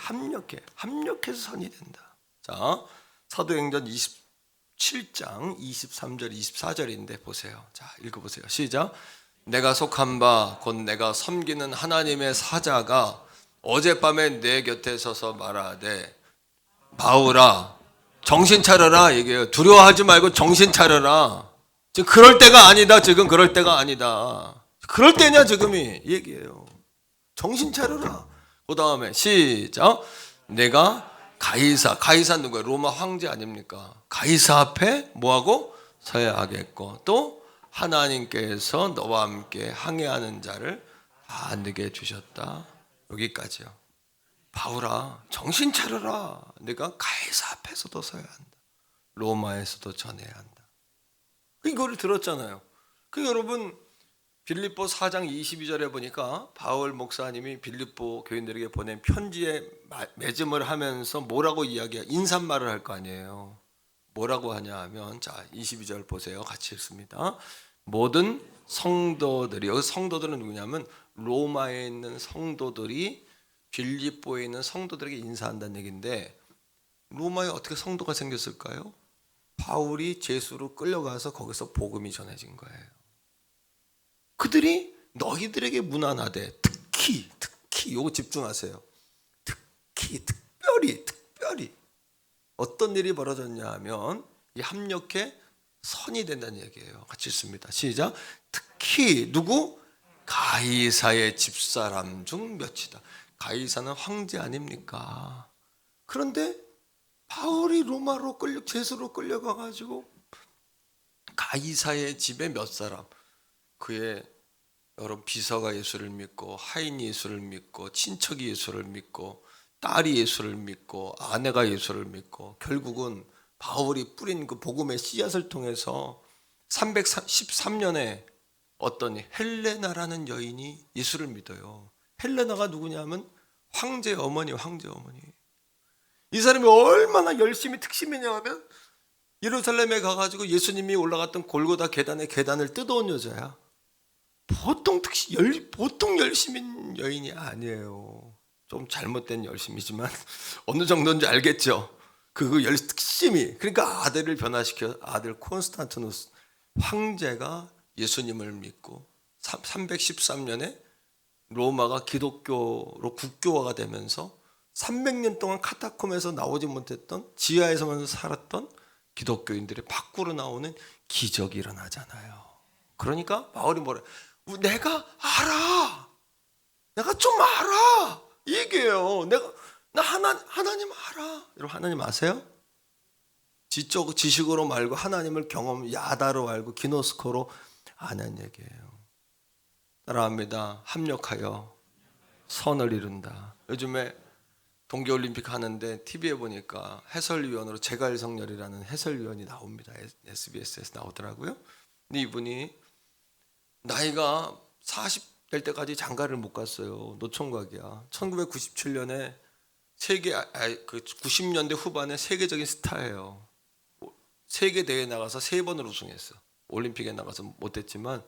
합력해서 선이 된다. 자 사도행전 27장 23절 24절인데 보세요. 자 읽어보세요. 시작. 내가 속한 바 곧 내가 섬기는 하나님의 사자가 어젯밤에 내 곁에 서서 말하되 바울아 정신 차려라 얘기해요. 두려워하지 말고 정신 차려라. 지금 그럴 때가 아니다. 지금 그럴 때가 아니다. 그럴 때냐 지금이 얘기해요. 정신 차려라. 그 다음에 시작. 내가 가이사 누구예요? 로마 황제 아닙니까? 가이사 앞에 뭐하고 서야 하겠고 또 하나님께서 너와 함께 항해하는 자를 다 내게 주셨다. 여기까지요. 바울아 정신 차려라. 내가 가이사 앞에서도 서야 한다. 로마에서도 전해야 한다. 이거를 들었잖아요. 그 여러분 빌립보 4장 22절에 보니까 바울 목사님이 빌립보 교인들에게 보낸 편지에 맺음을 하면서 뭐라고 이야기해요? 인사말을 할 거 아니에요. 뭐라고 하냐 하면 자 22절 보세요. 같이 읽습니다. 모든 성도들이 여기 성도들은 누구냐면 로마에 있는 성도들이 빌립보에 있는 성도들에게 인사한다는 얘기인데 로마에 어떻게 성도가 생겼을까요? 바울이 제수로 끌려가서 거기서 복음이 전해진 거예요. 그들이 너희들에게 문안하되 특히 요거 집중하세요. 특별히 어떤 일이 벌어졌냐 하면 이 합력해 선이 된다는 얘기예요. 같이 읽습니다. 시작. 특히 누구? 가이사의 집사람 중 몇이다. 가이사는 황제 아닙니까? 그런데 바울이 로마로 제수로 끌려가가지고 가이사의 집에 몇 사람 그의 여러 비서가 예수를 믿고 하인이 예수를 믿고 친척이 예수를 믿고 딸이 예수를 믿고 아내가 예수를 믿고 결국은 바울이 뿌린 그 복음의 씨앗을 통해서 313년에 어떤 헬레나라는 여인이 예수를 믿어요. 헬레나가 누구냐면 황제 어머니. 이 사람이 얼마나 열심히 특심이냐 하면 예루살렘에 가가지고 예수님이 올라갔던 골고다 계단을 뜯어온 여자야. 보통 열심인 여인이 아니에요. 좀 잘못된 열심이지만 어느 정도인지 알겠죠. 그 특심이 그러니까 아들을 변화시켜 아들 콘스탄티누스 황제가 예수님을 믿고 313년에 로마가 기독교로 국교화가 되면서 300년 동안 카타콤에서 나오지 못했던 지하에서만 살았던 기독교인들이 밖으로 나오는 기적이 일어나잖아요. 그러니까 바울이 뭐래? 내가 알아. 내가 좀 알아. 얘기해요. 나 하나님 알아. 여러분 하나님 아세요? 지식으로 말고 하나님을 야다로 알고 기노스코로 아는 얘기예요. 따라합니다. 합력하여 선을 이룬다. 요즘에 동계올림픽 하는데 TV에 보니까 해설위원으로 제갈성렬이라는 해설위원이 나옵니다. SBS에서 나오더라고요. 근데 이분이 나이가 40 될 때까지 장가를 못 갔어요. 노총각이야. 1997년에 세계 90년대 후반에 세계적인 스타예요. 세계 대회에 나가서 3번을 우승했어. 올림픽에 나가서 못했지만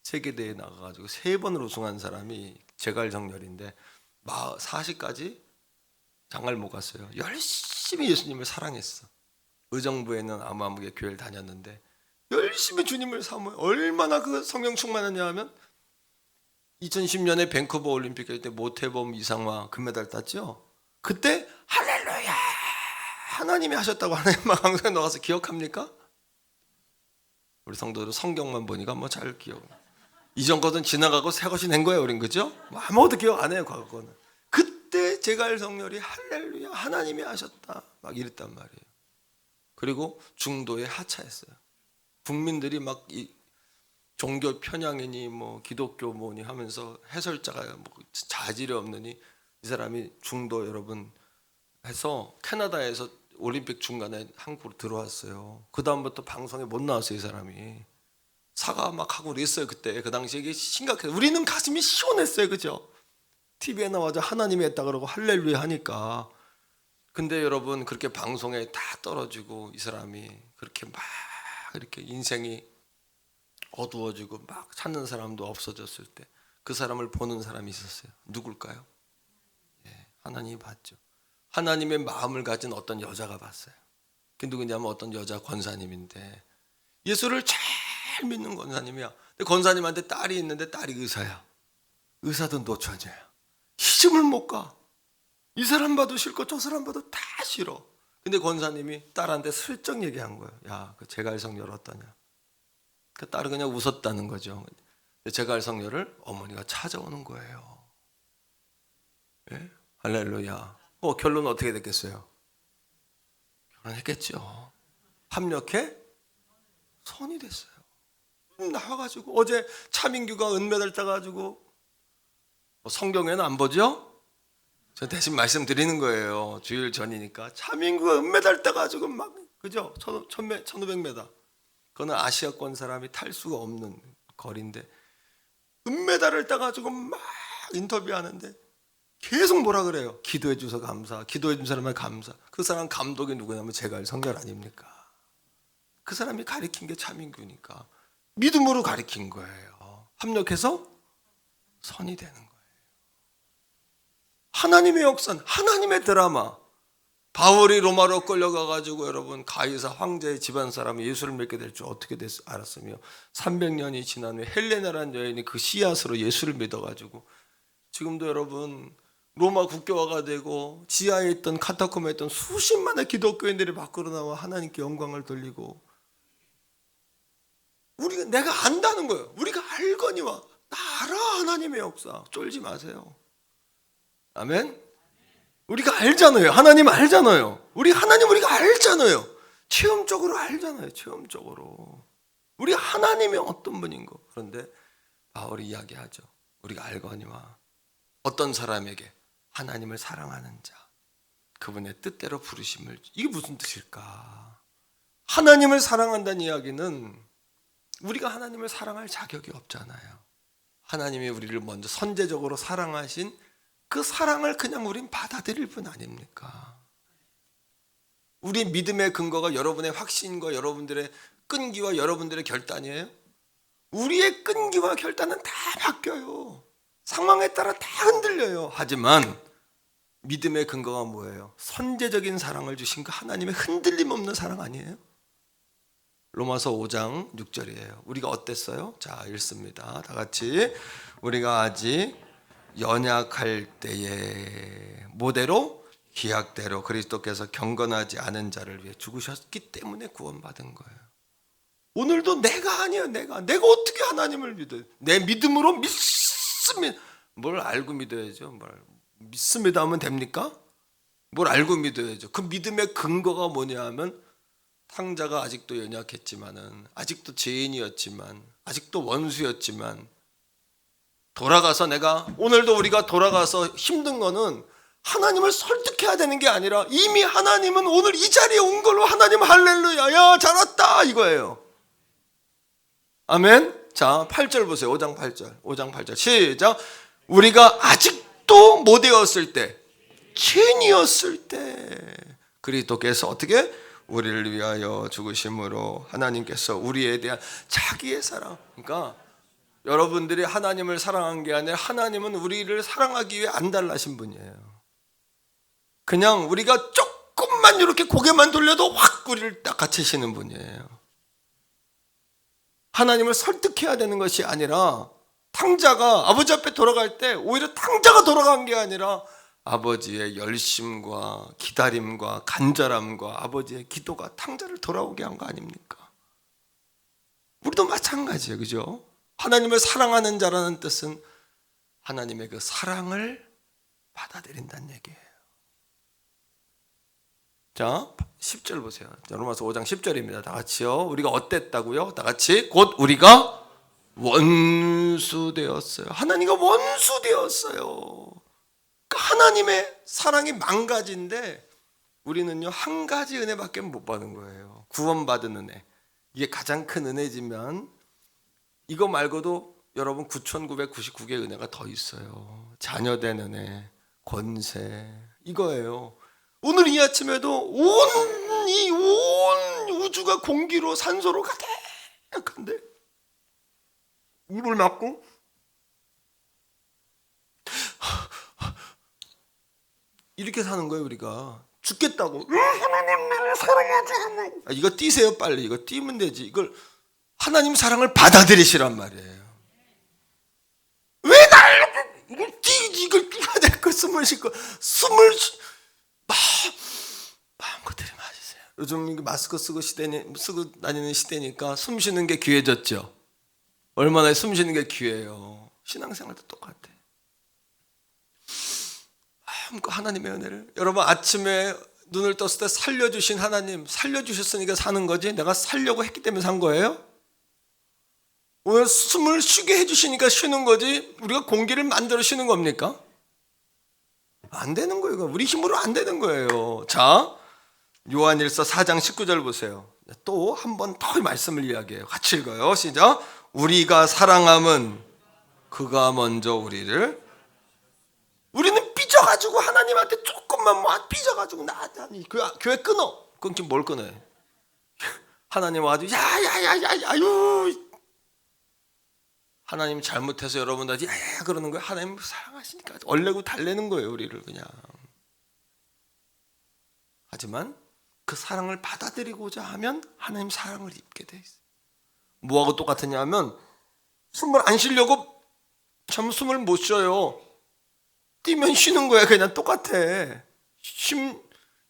세계 대회에 나가가지고 3번을 우승한 사람이 제갈성렬인데 40까지 장가를 못 갔어요. 열심히 예수님을 사랑했어. 의정부에는 아무개 교회를 다녔는데 열심히 주님을 사모해. 얼마나 그 성령 충만했냐 하면 2010년에 밴쿠버 올림픽 할 때 모태범 이상화 금메달 땄죠. 그때 할렐루야 하나님이 하셨다고 하나님 방송에 나가서 기억합니까? 우리 성도들 성경만 보니까 뭐 잘 기억. 이전 것은 지나가고 새 것이 된 거예요, 우린. 그죠? 뭐 아무것도 기억 안 해요, 과거 거는. 그때 제갈성렬이 할렐루야 하나님이 하셨다 막 이랬단 말이에요. 그리고 중도에 하차했어요. 국민들이 막 이 종교 편향이니 뭐 기독교 뭐니 하면서 해설자가 뭐 자질이 없느니 이 사람이 중도 여러분 해서 캐나다에서 올림픽 중간에 한국으로 들어왔어요. 그 다음부터 방송에 못 나왔어요. 이 사람이 사과 막 하고 그랬어요. 그때 그 당시에 이게 심각해요. 우리는 가슴이 시원했어요. 그죠? TV에 나와서 하나님이 했다 그러고 할렐루야 하니까. 근데 여러분 그렇게 방송에 다 떨어지고 이 사람이 그렇게 막 이렇게 인생이 어두워지고 막 찾는 사람도 없어졌을 때 그 사람을 보는 사람이 있었어요. 누굴까요? 예, 하나님이 봤죠. 하나님의 마음을 가진 어떤 여자가 봤어요. 그 누구냐면 어떤 여자 권사님인데 예수를 잘 믿는 권사님이야. 근데 권사님한테 딸이 있는데 딸이 의사야. 의사도 노처녀야. 시집을 못 가. 이 사람 봐도 싫고 저 사람 봐도 다 싫어. 근데 권사님이 딸한테 슬쩍 얘기한 거예요. 야, 그 제갈성렬 어떠냐. 그 딸은 그냥 웃었다는 거죠. 제갈성렬을 어머니가 찾아오는 거예요. 예? 할렐루야. 결론은 어떻게 됐겠어요? 결혼했겠죠. 합력해 선이 됐어요. 나와가지고 어제 차민규가 은메달 따가지고 성경에는 안 보죠? 저 대신 말씀드리는 거예요. 주일 전이니까 차민규가 은메달 따가지고 막 그죠? 1500m. 그거는 아시아권 사람이 탈 수가 없는 거리인데 은메달을 따가지고 막 인터뷰하는데 계속 뭐라 그래요? 기도해 주셔서 감사. 기도해 준 사람에 감사. 그 사람 감독이 누구냐면 제갈성렬 아닙니까? 그 사람이 가리킨 게 차민규니까 믿음으로 가리킨 거예요. 합력해서 선이 되는 거예요. 하나님의 역사, 하나님의 드라마. 바울이 로마로 끌려가가지고 여러분 가이사 황제의 집안 사람이 예수를 믿게 될 줄 어떻게 알았으며 300년이 지난 후에 헬레나라는 여인이 그 씨앗으로 예수를 믿어가지고 지금도 여러분 로마 국교화가 되고 지하에 있던 카타콤에 있던 수십만의 기독교인들이 밖으로 나와 하나님께 영광을 돌리고 우리가 내가 안다는 거예요. 우리가 알거니와 나 알아 하나님의 역사. 쫄지 마세요. 아멘. 우리가 알잖아요. 하나님 알잖아요. 하나님 우리가 알잖아요. 체험적으로 알잖아요. 체험적으로 우리 하나님이 어떤 분인 거. 그런데 바울이 이야기하죠. 우리가 알거니와 어떤 사람에게 하나님을 사랑하는 자 그분의 뜻대로 부르심을. 이게 무슨 뜻일까? 하나님을 사랑한다는 이야기는 우리가 하나님을 사랑할 자격이 없잖아요. 하나님이 우리를 먼저 선제적으로 사랑하신 그 사랑을 그냥 우린 받아들일 뿐 아닙니까? 우리 믿음의 근거가 여러분의 확신과 여러분들의 끈기와 여러분들의 결단이에요. 우리의 끈기와 결단은 다 바뀌어요. 상황에 따라 다 흔들려요. 하지만 믿음의 근거가 뭐예요? 선제적인 사랑을 주신 그 하나님의 흔들림 없는 사랑 아니에요? 로마서 5장 6절이에요. 우리가 어땠어요? 자, 읽습니다. 다 같이. 우리가 아직 연약할 때에 모대로 기약대로 그리스도께서 경건하지 않은 자를 위해 죽으셨기 때문에 구원받은 거예요. 오늘도 내가 아니야. 내가 어떻게 하나님을 믿어요? 내 믿음으로 믿습니다. 뭘 알고 믿어야죠. 믿습니다 하면 됩니까? 뭘 알고 믿어야죠. 그 믿음의 근거가 뭐냐 하면 탕자가 아직도 연약했지만은 아직도 죄인이었지만 아직도 원수였지만 돌아가서 오늘도 우리가 돌아가서 힘든 거는 하나님을 설득해야 되는 게 아니라 이미 하나님은 오늘 이 자리에 온 걸로 하나님 할렐루야, 야, 잘 왔다, 이거예요. 아멘. 자, 8절 보세요. 5장 8절. 시작. 우리가 아직도 못되었을 때, 죄인이었을 때 그리스도께서 어떻게 우리를 위하여 죽으심으로 하나님께서 우리에 대한 자기의 사랑, 그러니까 여러분들이 하나님을 사랑한 게 아니라 하나님은 우리를 사랑하기 위해 안달나신 분이에요. 그냥 우리가 조금만 이렇게 고개만 돌려도 확 우리를 딱 갇히시는 분이에요. 하나님을 설득해야 되는 것이 아니라 탕자가 아버지 앞에 돌아갈 때 오히려 탕자가 돌아간 게 아니라 아버지의 열심과 기다림과 간절함과 아버지의 기도가 탕자를 돌아오게 한 거 아닙니까? 우리도 마찬가지예요. 그죠? 하나님을 사랑하는 자라는 뜻은 하나님의 그 사랑을 받아들인다는 얘기예요. 자, 10절 보세요. 로마서 5장 10절입니다. 다 같이요. 우리가 어땠다고요? 다 같이. 곧 우리가 원수 되었어요. 하나님과 원수 되었어요. 하나님의 사랑이 만 가지인데 우리는요, 한 가지 은혜밖에 못 받은 거예요. 구원받은 은혜. 이게 가장 큰 은혜지만 이거 말고도 여러분 9,999개의 은혜가 더 있어요. 자녀된 은혜, 권세, 이거예요. 오늘 이 아침에도 온 우주가 공기로 산소로 가득한데 입을 막고 이렇게 사는 거예요. 우리가 죽겠다고 하나님 나를 사랑하지 않아. 이거 띄세요. 빨리 이거 띄면 되지. 이걸 하나님 사랑을 받아들이시란 말이에요. 왜 날 이걸 띄지? 이걸 띄어야 될 거. 숨을 쉬고 마음껏 들이마시세요. 요즘 마스크 쓰고 다니는 시대니까 숨 쉬는 게 귀해졌죠. 얼마나 숨 쉬는 게 귀해요. 신앙생활도 똑같아. 마음껏 하나님의 은혜를. 여러분 아침에 눈을 떴을 때 살려주신 하나님, 살려주셨으니까 사는 거지 내가 살려고 했기 때문에 산 거예요? 오늘 숨을 쉬게 해주시니까 쉬는 거지 우리가 공기를 만들어 쉬는 겁니까? 안 되는 거예요. 우리 힘으로 안 되는 거예요. 자, 요한일서 4장 19절 보세요. 또 한 번 더 말씀을 이야기해요. 같이 읽어요. 시작. 우리가 사랑함은 그가 먼저 우리는 삐져가지고 하나님한테 조금만 삐져가지고 교회 끊어. 끊기 뭘 끊어요? 하나님 와가지고 야유 하나님 잘못해서 여러분들이 야야 그러는 거예요. 하나님 사랑하시니까 얼레고 달래는 거예요. 우리를 그냥. 하지만 그 사랑을 받아들이고자 하면 하나님 사랑을 입게 돼 있어요. 뭐하고 똑같으냐 하면 숨을 안 쉬려고 참 숨을 못 쉬어요. 뛰면 쉬는 거야. 그냥 똑같아.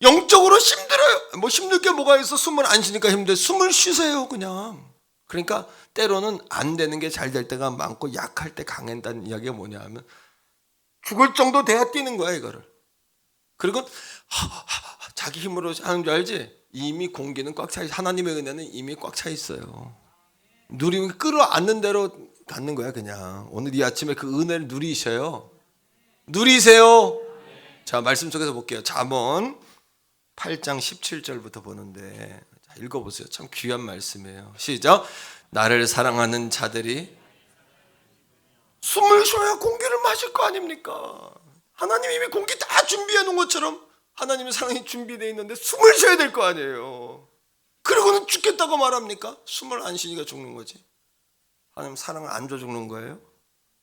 영적으로 힘들어요. 뭐 힘들 게 뭐가 있어. 숨을 안 쉬니까 힘들어. 숨을 쉬세요 그냥. 그러니까 때로는 안 되는 게 잘 될 때가 많고 약할 때 강한다는 이야기가 뭐냐 하면 죽을 정도 돼야 뛰는 거야 이거를. 그리고 자기 힘으로 하는 줄 알지? 이미 공기는 꽉 차 있어. 하나님의 은혜는 이미 꽉 차 있어요. 누리면 끌어안는 대로 갖는 거야 그냥. 오늘 이 아침에 그 은혜를 누리세요. 자, 말씀 속에서 볼게요. 잠언 8장 17절부터 보는데 자, 읽어보세요. 참 귀한 말씀이에요. 시작. 나를 사랑하는 자들이 숨을 쉬어야 공기를 마실 거 아닙니까? 하나님이 이미 공기 다 준비해 놓은 것처럼 하나님의 사랑이 준비되어 있는데 숨을 쉬어야 될 거 아니에요. 그러고는 죽겠다고 말합니까? 숨을 안 쉬니까 죽는 거지. 하나님 사랑을 안 줘 죽는 거예요?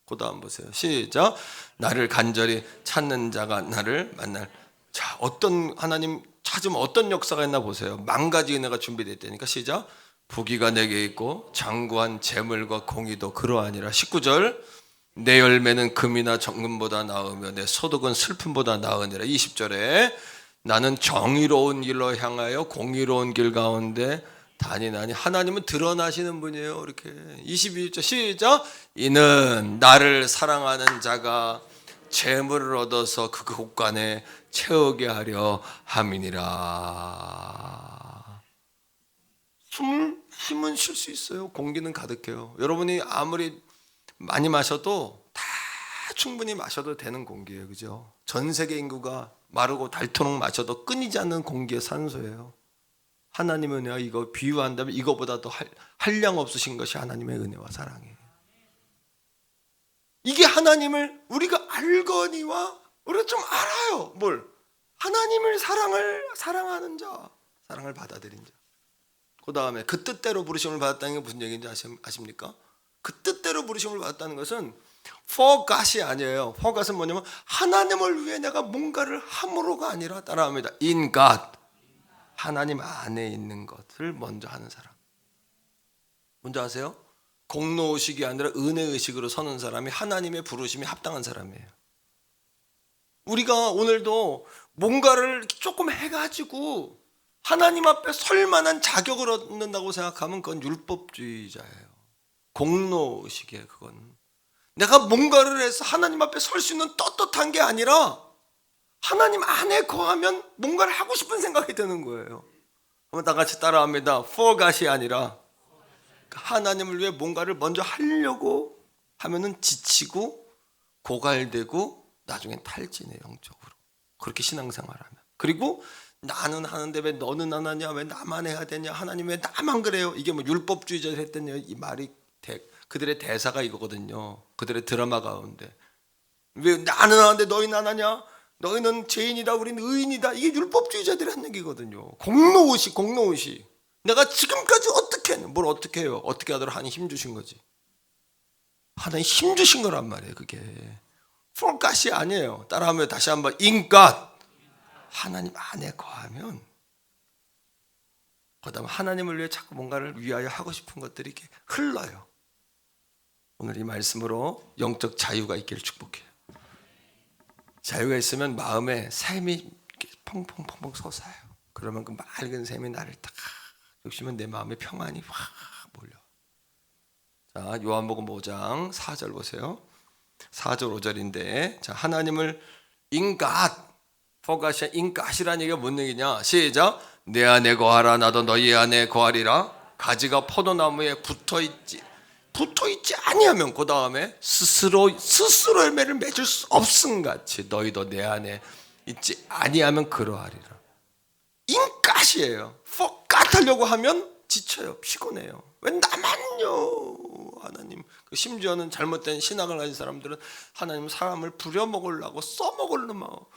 그 다음 보세요. 시작. 나를 간절히 찾는 자가 나를 만날. 자, 어떤 하나님 찾으면 어떤 역사가 있나 보세요. 만 가지 은혜가 준비되어 있다니까. 시작. 부귀가 내게 있고 장구한 재물과 공의도 그러하니라. 19절. 내 열매는 금이나 정금보다 나으며 내 소득은 슬픔보다 나으니라. 20절에 나는 정의로운 길로 향하여 공의로운 길 가운데 다니나니. 하나님은 드러나시는 분이에요. 이렇게 22절 시작. 이는 나를 사랑하는 자가 재물을 얻어서 그 곳간에 채우게 하려 함이니라. 힘은 쉴 수 있어요. 공기는 가득해요. 여러분이 아무리 많이 마셔도 다 충분히 마셔도 되는 공기예요. 그죠? 전 세계 인구가 마르고 닳도록 마셔도 끊이지 않는 공기의 산소예요. 하나님은 내가 이거 비유한다면 이거보다 더 한량 없으신 것이 하나님의 은혜와 사랑이에요. 이게 하나님을 우리가 알거니와 우리가 좀 알아요. 뭘? 하나님을 사랑하는 자, 사랑을 받아들인 자. 그 다음에 그 뜻대로 부르심을 받았다는 게 무슨 얘기인지 아십니까? 그 뜻대로 부르심을 받았다는 것은 for God이 아니에요. for God은 뭐냐면 하나님을 위해 내가 뭔가를 함으로가 아니라 따라합니다. in God. 하나님 안에 있는 것을 먼저 하는 사람. 뭔지 아세요? 공로의식이 아니라 은혜의식으로 서는 사람이 하나님의 부르심이 합당한 사람이에요. 우리가 오늘도 뭔가를 조금 해가지고 하나님 앞에 설 만한 자격을 얻는다고 생각하면 그건 율법주의자예요. 공로의식이에요. 그건 내가 뭔가를 해서 하나님 앞에 설 수 있는 떳떳한 게 아니라 하나님 안에 거하면 뭔가를 하고 싶은 생각이 드는 거예요. 한번 다 같이 따라합니다. for God이 아니라 하나님을 위해 뭔가를 먼저 하려고 하면은 지치고 고갈되고 나중엔 탈진해 영적으로. 그렇게 신앙생활하면. 그리고 나는 하는데 왜 너는 안 하냐? 왜 나만 해야 되냐? 하나님 왜 나만 그래요? 이게 뭐 율법주의자들 했던 이 말이 그들의 대사가 이거거든요. 그들의 드라마 가운데 왜 나는 하는데 너희는 안 하냐? 너희는 죄인이다 우리는 의인이다. 이게 율법주의자들이 한 얘기거든요. 공로의식. 내가 지금까지 어떻게 했냐? 뭘 어떻게 해요? 어떻게 하더라? 하나님 힘 주신 거지. 하나님 힘 주신 거란 말이에요. 그게 for God이 아니에요. 따라하면 다시 한번 in God. 하나님 안에 거하면 그다음 하나님을 위해 자꾸 뭔가를 위하여 하고 싶은 것들이 이렇게 흘러요. 오늘 이 말씀으로 영적 자유가 있기를 축복해요. 자유가 있으면 마음에 샘이 펑펑펑펑 솟아요. 그러면 그 맑은 샘이 나를 딱 욕심은 내 마음에 평안이 확 몰려. 자, 요한복음 5장 4절 보세요. 4절 5절인데 자, 하나님을 in God, for God이 in God이라는 얘기가 뭔 얘기냐? 시작. 내 안에 거하라 나도 너희 안에 거하리라. 가지가 포도나무에 붙어있지 아니하면 그 다음에 스스로 열매를 맺을 수 없음 같이 너희도 내 안에 있지 아니하면 그러하리라. 인갓이에요. for God 하려고 하면 지쳐요. 피곤해요. 왜 나만요? 하나님. 심지어는 잘못된 신앙을 가진 사람들은 하나님 사람을 부려먹으려고 써먹으려고.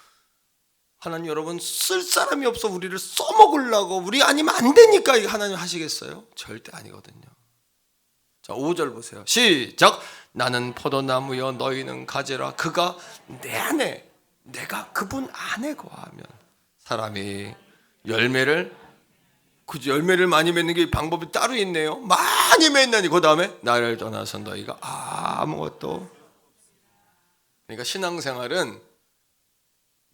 하나님 여러분 쓸 사람이 없어 우리를 써먹으려고 우리 아니면 안 되니까 하나님 하시겠어요? 절대 아니거든요. 자 5절 보세요. 시작. 나는 포도나무여 너희는 가지라. 그가 내 안에 내가 그분 안에 거하면 사람이 열매를 많이 맺는 게 방법이 따로 있네요. 많이 맺나니 그 다음에 나를 떠나서 너희가 아무것도. 그러니까 신앙생활은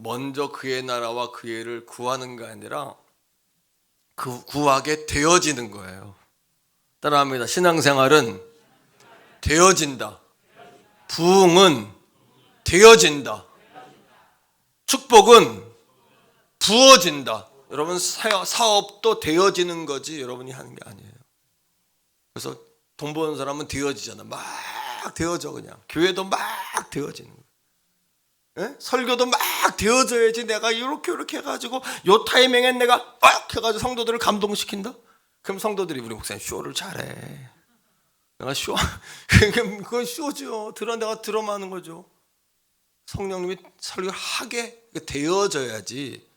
먼저 그의 나라와 그의 일을 구하는 게 아니라 그 구하게 되어지는 거예요. 따라합니다. 신앙생활은 되어진다. 부흥은 되어진다. 축복은 부어진다. 여러분 사업도 되어지는 거지 여러분이 하는 게 아니에요. 그래서 돈 버는 사람은 되어지잖아. 막 되어져 그냥. 교회도 막 되어지는 거예요. 예? 설교도 막 되어져야지. 내가 이렇게 해가지고 요 타이밍엔 내가 빡 해가지고 성도들을 감동시킨다. 그럼 성도들이 우리 목사님 쇼를 잘해. 내가 쇼 그건 쇼죠. 내가 드러마 하는 거죠. 성령님이 설교를 하게 되어져야지.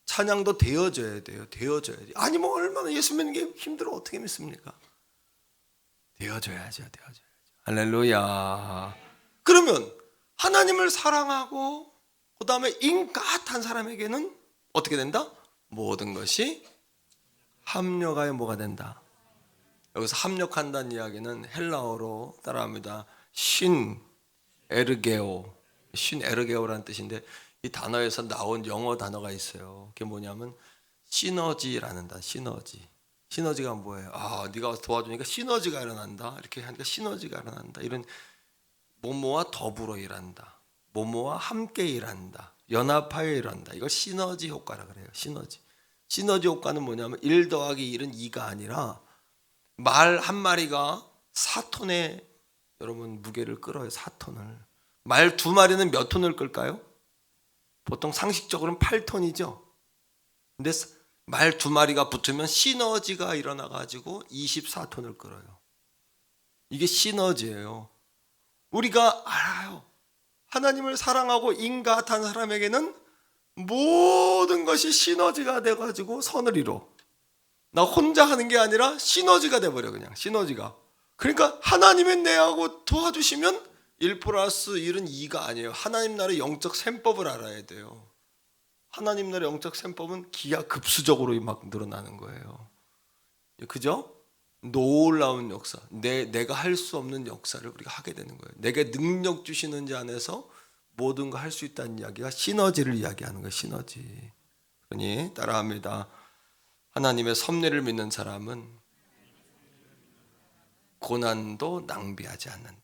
찬양도 되어져야 돼요. 되어져야지. 아니 뭐 얼마나 예수 믿는 게 힘들어 어떻게 믿습니까? 되어져야죠. 할렐루야. 그러면 하나님을 사랑하고 그 다음에 인갓한 사람에게는 어떻게 된다? 모든 것이 합력하여 뭐가 된다? 여기서 합력한다는 이야기는 헬라어로 따라합니다. 에르게오라는 뜻인데 이 단어에서 나온 영어 단어가 있어요. 그게 뭐냐면 시너지라는 단어. 시너지가 뭐예요? 네가 도와주니까 시너지가 일어난다. 이렇게 하니까 시너지가 일어난다. 이런 뭐뭐와 더불어 일한다. 뭐뭐와 함께 일한다. 연합하여 일한다. 이걸 시너지 효과라 그래요. 시너지 효과는 뭐냐면 1 더하기 1은 2가 아니라 말 한 마리가 4톤의 여러분 무게를 끌어요. 4톤을. 말 2마리는 몇 톤을 끌까요? 보통 상식적으로는 8톤이죠. 근데 말 2마리가 붙으면 시너지가 일어나가지고 24톤을 끌어요. 이게 시너지예요. 우리가 알아요. 하나님을 사랑하고 인가한 사람에게는 모든 것이 시너지가 돼가지고 선을 이뤄. 나 혼자 하는 게 아니라 시너지가 돼버려. 그냥 시너지가. 그러니까 하나님의 내하고 도와주시면 1 플러스 1은 2가 아니에요. 하나님 나라의 영적 셈법을 알아야 돼요. 하나님 나라의 영적 셈법은 기하급수적으로 막 늘어나는 거예요. 그죠? 놀라운 역사, 내가 할 수 없는 역사를 우리가 하게 되는 거예요. 내게 능력 주시는 자 안에서 모든 거 할 수 있다는 이야기가 시너지를 이야기하는 거예요. 시너지. 그러니 따라합니다. 하나님의 섭리를 믿는 사람은 고난도 낭비하지 않는다.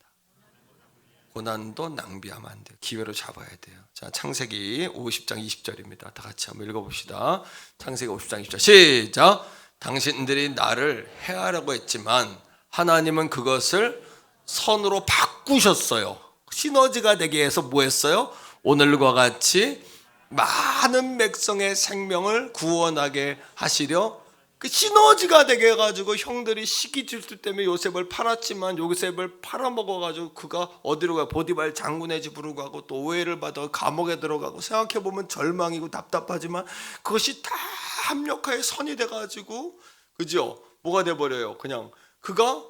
고난도 낭비하면 안 돼요. 기회로 잡아야 돼요. 자, 창세기 50장 20절입니다. 다 같이 한번 읽어봅시다. 창세기 50장 20절 시작. 당신들이 나를 해하려고 했지만 하나님은 그것을 선으로 바꾸셨어요. 시너지가 되게 해서 뭐 했어요? 오늘과 같이 많은 백성의 생명을 구원하게 하시려 그 시너지가 되게 해가지고 형들이 시기 질투 때문에 요셉을 팔았지만 요셉을 팔아먹어가지고 그가 어디로 가요? 보디발 장군의 집으로 가고 또 오해를 받아 감옥에 들어가고 생각해보면 절망이고 답답하지만 그것이 다 합력하에 선이 돼가지고 그죠? 뭐가 돼버려요? 그냥 그가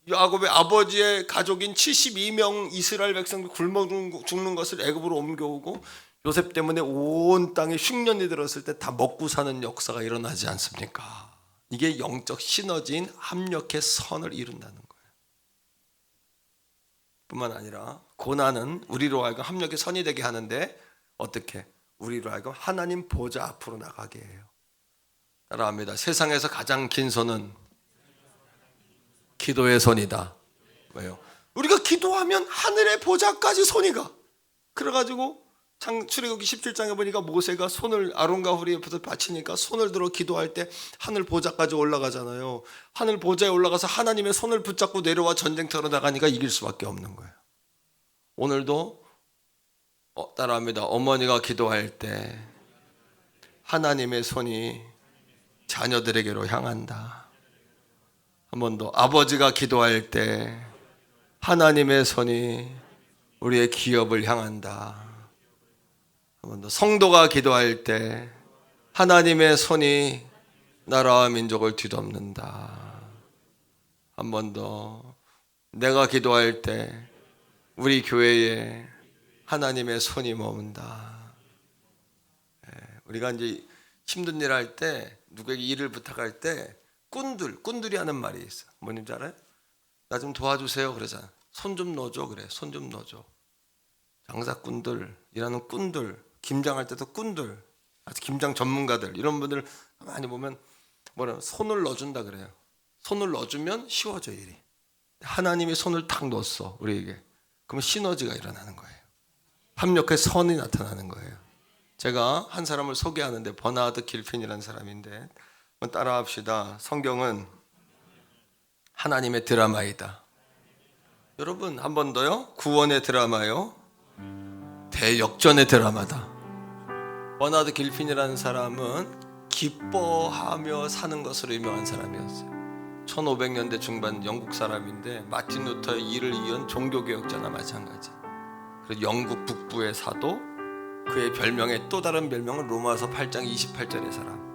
야곱의 아버지의 가족인 72명 이스라엘 백성들 굶어 죽는 것을 애굽으로 옮겨오고 요셉 때문에 온 땅에 흉년이 들었을 때 다 먹고 사는 역사가 일어나지 않습니까? 이게 영적 시너지인 합력의 선을 이룬다는 거예요. 뿐만 아니라 고난은 우리로 하여금 합력의 선이 되게 하는데 어떻게? 우리로 하여금 하나님 보좌 앞으로 나가게 해요. 따라합니다. 세상에서 가장 긴 손은 기도의 손이다. 왜요? 우리가 기도하면 하늘의 보좌까지 손이 가. 그래가지고 출애굽기 17장에 보니까 모세가 손을 아론과 후리 옆에서 받치니까 손을 들어 기도할 때 하늘 보좌까지 올라가잖아요. 하늘 보좌에 올라가서 하나님의 손을 붙잡고 내려와 전쟁터로 나가니까 이길 수밖에 없는 거예요. 오늘도 따라합니다. 어머니가 기도할 때 하나님의 손이 자녀들에게로 향한다. 한 번 더. 아버지가 기도할 때 하나님의 손이 우리의 기업을 향한다. 한 번 더. 성도가 기도할 때 하나님의 손이 나라와 민족을 뒤덮는다. 한 번 더. 내가 기도할 때 우리 교회에 하나님의 손이 머문다. 우리가 이제 힘든 일 할 때 누구에게 일을 부탁할 때 꾼들이 하는 말이 있어. 뭐인지 알아요? 나 좀 도와주세요 그러잖아. 손 좀 넣어줘 그래. 손 좀 넣어줘. 장사꾼들, 일하는 꾼들, 김장할 때도 꾼들, 아주 김장 전문가들 이런 분들 많이 보면 손을 넣어준다 그래요. 손을 넣어주면 쉬워져 일이. 하나님이 손을 탁 넣었어 우리에게. 그러면 시너지가 일어나는 거예요. 합력의 선이 나타나는 거예요. 제가 한 사람을 소개하는데 버나드 길핀이라는 사람인데 한번 따라합시다. 성경은 하나님의 드라마이다. 여러분 한 번 더요. 구원의 드라마요. 대역전의 드라마다. 버나드 길핀이라는 사람은 기뻐하며 사는 것으로 유명한 사람이었어요. 1500년대 중반 영국 사람인데 마틴 루터의 일을 이은 종교개혁자나 마찬가지. 그리고 영국 북부의 사도, 그의 별명의 또 다른 별명은 로마서 8장 28절의 사람.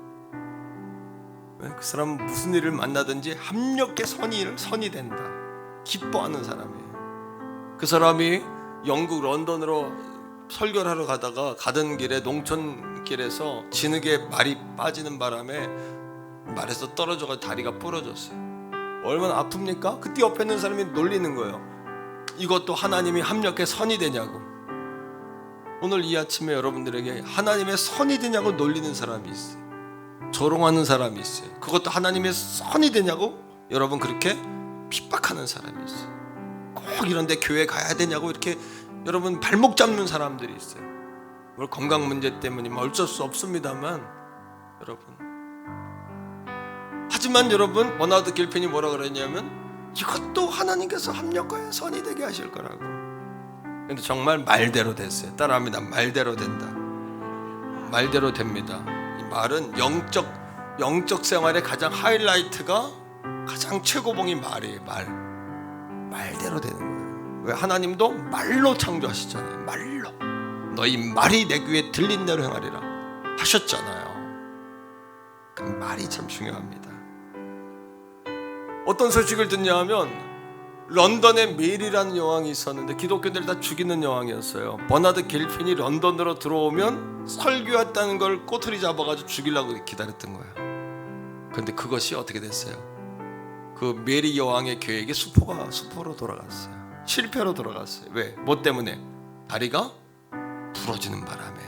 그 사람은 무슨 일을 만나든지 합력의 선이 된다. 기뻐하는 사람이에요. 그 사람이 영국 런던으로 설교를 하러 가다가 가던 길에 농촌길에서 진흙에 말이 빠지는 바람에 말에서 떨어져서 다리가 부러졌어요. 얼마나 아픕니까? 그때 옆에 있는 사람이 놀리는 거예요. 이것도 하나님이 합력의 선이 되냐고. 오늘 이 아침에 여러분들에게 하나님의 선이 되냐고 놀리는 사람이 있어요. 조롱하는 사람이 있어요. 그것도 하나님의 선이 되냐고 여러분 그렇게 핍박하는 사람이 있어요. 꼭 이런데 교회 가야 되냐고 이렇게 여러분 발목 잡는 사람들이 있어요. 뭘 건강 문제 때문이면 어쩔 수 없습니다만 여러분. 하지만 여러분 버나드 길핀이 뭐라 그랬냐면 이것도 하나님께서 합력하여 선이 되게 하실 거라고. 근데 정말 말대로 됐어요. 따라합니다. 말대로 된다. 말대로 됩니다. 이 말은 영적 생활의 가장 하이라이트가, 가장 최고봉이 말이에요. 말대로 되는 거예요. 왜? 하나님도 말로 창조하셨잖아요. 말로. 너희 말이 내 귀에 들린 대로 행하리라 하셨잖아요. 그 말이 참 중요합니다. 어떤 소식을 듣냐 하면 런던에 메리라는 여왕이 있었는데 기독교인들 다 죽이는 여왕이었어요. 버나드 길핀이 런던으로 들어오면 설교했다는 걸 꼬투리 잡아가지고 죽이려고 기다렸던 거예요. 그런데 그것이 어떻게 됐어요? 그 메리 여왕의 계획이 수포로 돌아갔어요. 실패로 돌아갔어요. 왜? 뭐 때문에? 다리가 부러지는 바람에.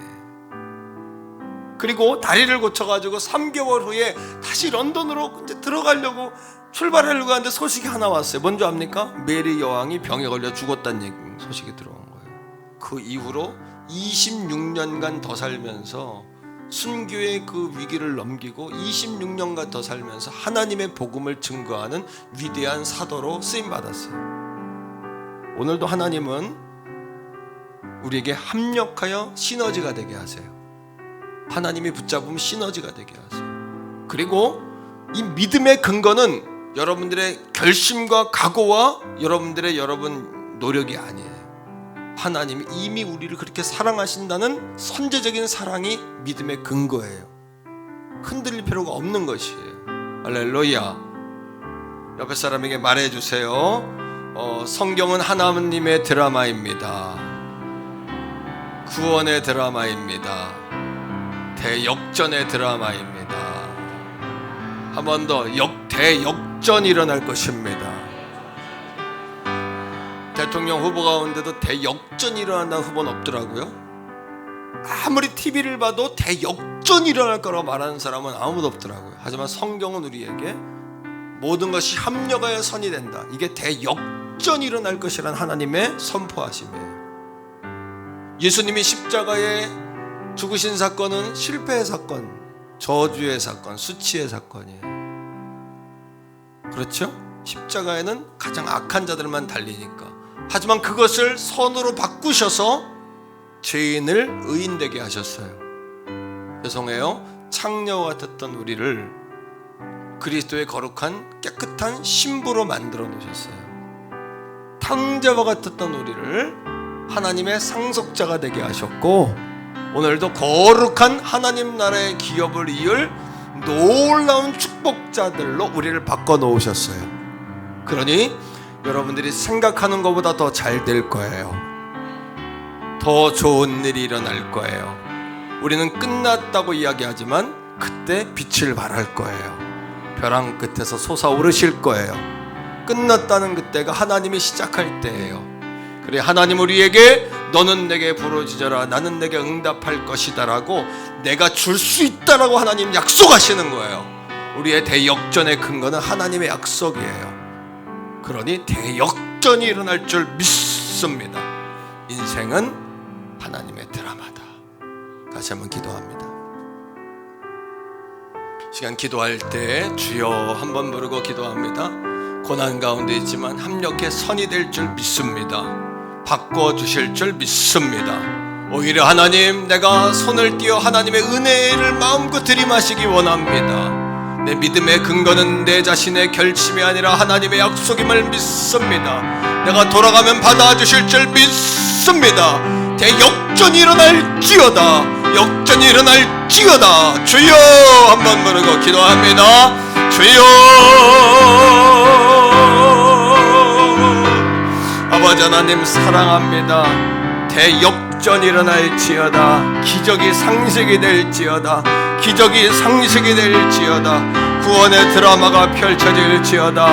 그리고 다리를 고쳐가지고 3개월 후에 다시 런던으로 이제 들어가려고 출발하려고 하는데 소식이 하나 왔어요. 뭔지 압니까? 메리 여왕이 병에 걸려 죽었다는 소식이 들어온 거예요. 그 이후로 26년간 더 살면서 순교의 그 위기를 넘기고 26년간 더 살면서 하나님의 복음을 증거하는 위대한 사도로 쓰임받았어요. 오늘도 하나님은 우리에게 합력하여 시너지가 되게 하세요. 하나님이 붙잡으면 시너지가 되게 하세요. 그리고 이 믿음의 근거는 여러분들의 결심과 각오와 여러분 노력이 아니에요. 하나님이 이미 우리를 그렇게 사랑하신다는 선제적인 사랑이 믿음의 근거예요. 흔들릴 필요가 없는 것이에요. 할렐루야. 옆에 사람에게 말해주세요. 성경은 하나님의 드라마입니다. 구원의 드라마입니다. 대역전의 드라마입니다. 한 번 더 대역전이 일어날 것입니다. 대통령 후보 가운데도 대역전이 일어난다는 후보는 없더라고요. 아무리 TV를 봐도 대역전이 일어날 거라고 말하는 사람은 아무도 없더라고요. 하지만 성경은 우리에게 모든 것이 합력하여 선이 된다, 이게 대역전이 일어날 것이라는 하나님의 선포하심이에요. 예수님이 십자가에 죽으신 사건은 실패의 사건, 저주의 사건, 수치의 사건이에요. 그렇죠? 십자가에는 가장 악한 자들만 달리니까. 하지만 그것을 선으로 바꾸셔서 죄인을 의인되게 하셨어요. 죄송해요. 창녀와 같았던 우리를 그리스도의 거룩한 깨끗한 신부로 만들어 놓으셨어요. 탕자와 같았던 우리를 하나님의 상속자가 되게 하셨고, 오늘도 거룩한 하나님 나라의 기업을 이을 놀라운 축복자들로 우리를 바꿔놓으셨어요. 그러니 여러분들이 생각하는 것보다 더 잘 될 거예요. 더 좋은 일이 일어날 거예요. 우리는 끝났다고 이야기하지만 그때 빛을 발할 거예요. 벼랑 끝에서 솟아오르실 거예요. 끝났다는 그때가 하나님이 시작할 때예요. 그래, 하나님 우리에게 너는 내게 부르짖어라, 나는 내게 응답할 것이다 라고 내가 줄 수 있다라고 하나님 약속하시는 거예요. 우리의 대역전의 근거는 하나님의 약속이에요. 그러니 대역전이 일어날 줄 믿습니다. 인생은 하나님의 드라마다. 다시 한번 기도합니다. 시간 기도할 때 주여 한번 부르고 기도합니다. 고난 가운데 있지만 합력해 선이 될 줄 믿습니다. 바꿔주실 줄 믿습니다. 오히려 하나님, 내가 손을 띄어 하나님의 은혜를 마음껏 들이마시기 원합니다. 내 믿음의 근거는 내 자신의 결심이 아니라 하나님의 약속임을 믿습니다. 내가 돌아가면 받아주실 줄 믿습니다. 대역전이 일어날지어다, 역전이 일어날지어다. 주여 한번 부르고 기도합니다. 주여, 아버지 하나님 사랑합니다. 대역전이 일어날지어다. 기적이 상식이 될지어다. 기적이 상식이 될지어다. 구원의 드라마가 펼쳐질지어다.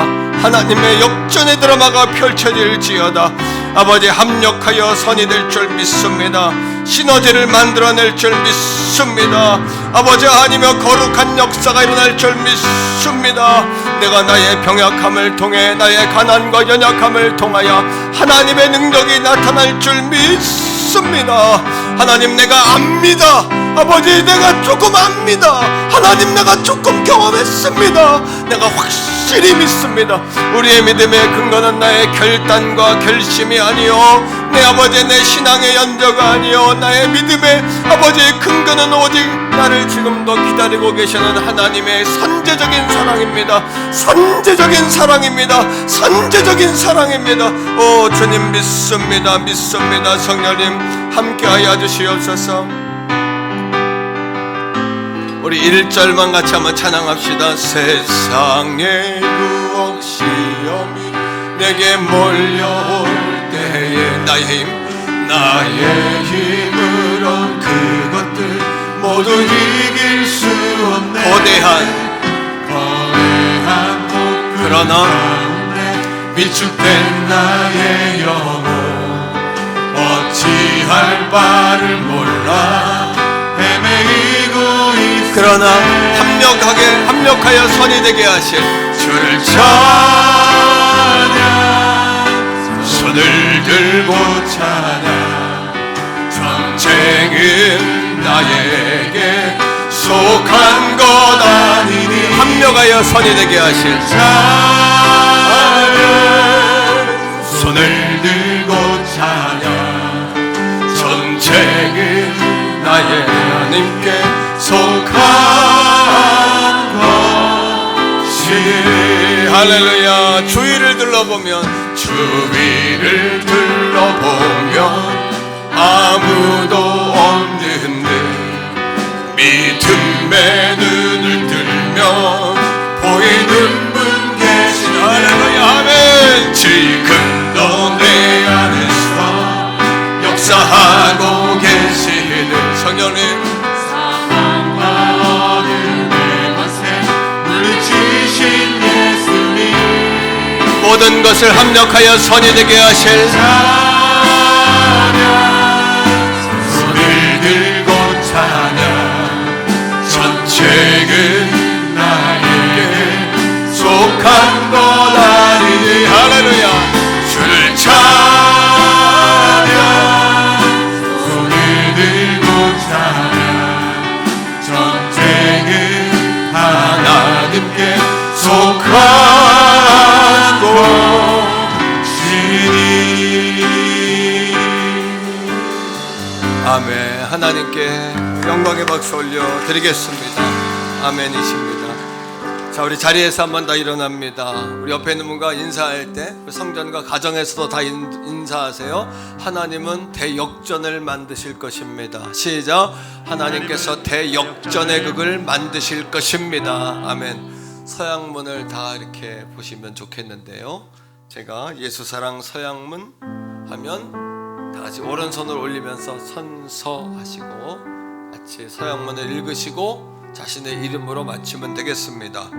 하나님의 역전의 드라마가 펼쳐질지어다. 아버지 합력하여 선이 될 줄 믿습니다. 시너지를 만들어낼 줄 믿습니다. 아버지 하나님의 거룩한 역사가 일어날 줄 믿습니다. 내가 나의 병약함을 통해, 나의 가난과 연약함을 통하여 하나님의 능력이 나타날 줄 믿습니다. 하나님, 내가 압니다. 아버지, 내가 조금 압니다. 하나님, 내가 조금 경험했습니다. 내가 확실히 믿습니다. 우리의 믿음의 근거는 나의 결단과 결심이 아니요 내 아버지, 내 신앙의 연저가 아니요 나의 믿음의 아버지의 근거는 오직 나를 지금도 기다리고 계시는 하나님의 선제적인 사랑입니다. 선제적인 사랑입니다. 선제적인 사랑입니다. 오 주님 믿습니다. 믿습니다. 성령님 함께하여 주시옵소서. 우리 1절만 같이 한번 찬양합시다. 세상의 유혹 시험이 내게 몰려올 때에 나의 힘으로 그것들 모두 이길 수 없네. 거대한 그러나 위축된 나의 영혼 어찌할 바를 몰라 헤매이고 있으네. 그러나 합력하여 선이 되게 하실 주를 찬양, 손을 들고 찬양. 전쟁은 나에게 속한 것 아니니 합력하여 선이 되게 하실 찬양, 손을 들고 찬양. 전쟁은 나의 하나님께 속한 것이. 할렐루야. 주위를 둘러보면 아무도 없는데 믿음의 눈을 들면 보이는 분 계신. 할렐루야. 아멘. 지금도 내 안에서 역사하고 계시는 성령님, 사랑과 어둠의 권세 물리치신 예수님, 모든 것을 합력하여 선이 되게 하실 손을 들고 찬양. 전쟁은 나에게 속한 것 아니니. 할렐루야. 주를 찬양, 손을 들고 찬양. 전쟁은 하나님께 속한 것이니. 아멘. 하나님께 영광의 박수 올려 드리겠습니다. 아멘이십니다. 자, 우리 자리에서 한 번 더 일어납니다. 우리 옆에 있는 분과 인사할 때 성전과 가정에서도 다 인사하세요. 하나님은 대역전을 만드실 것입니다. 시작. 하나님께서 대역전의 극을 만드실 것입니다. 아멘. 서양문을 다 이렇게 보시면 좋겠는데요, 제가 예수사랑 서양문 하면 다 같이 오른손을 올리면서 선서하시고 같이 서양문을 읽으시고 자신의 이름으로 맞추면 되겠습니다.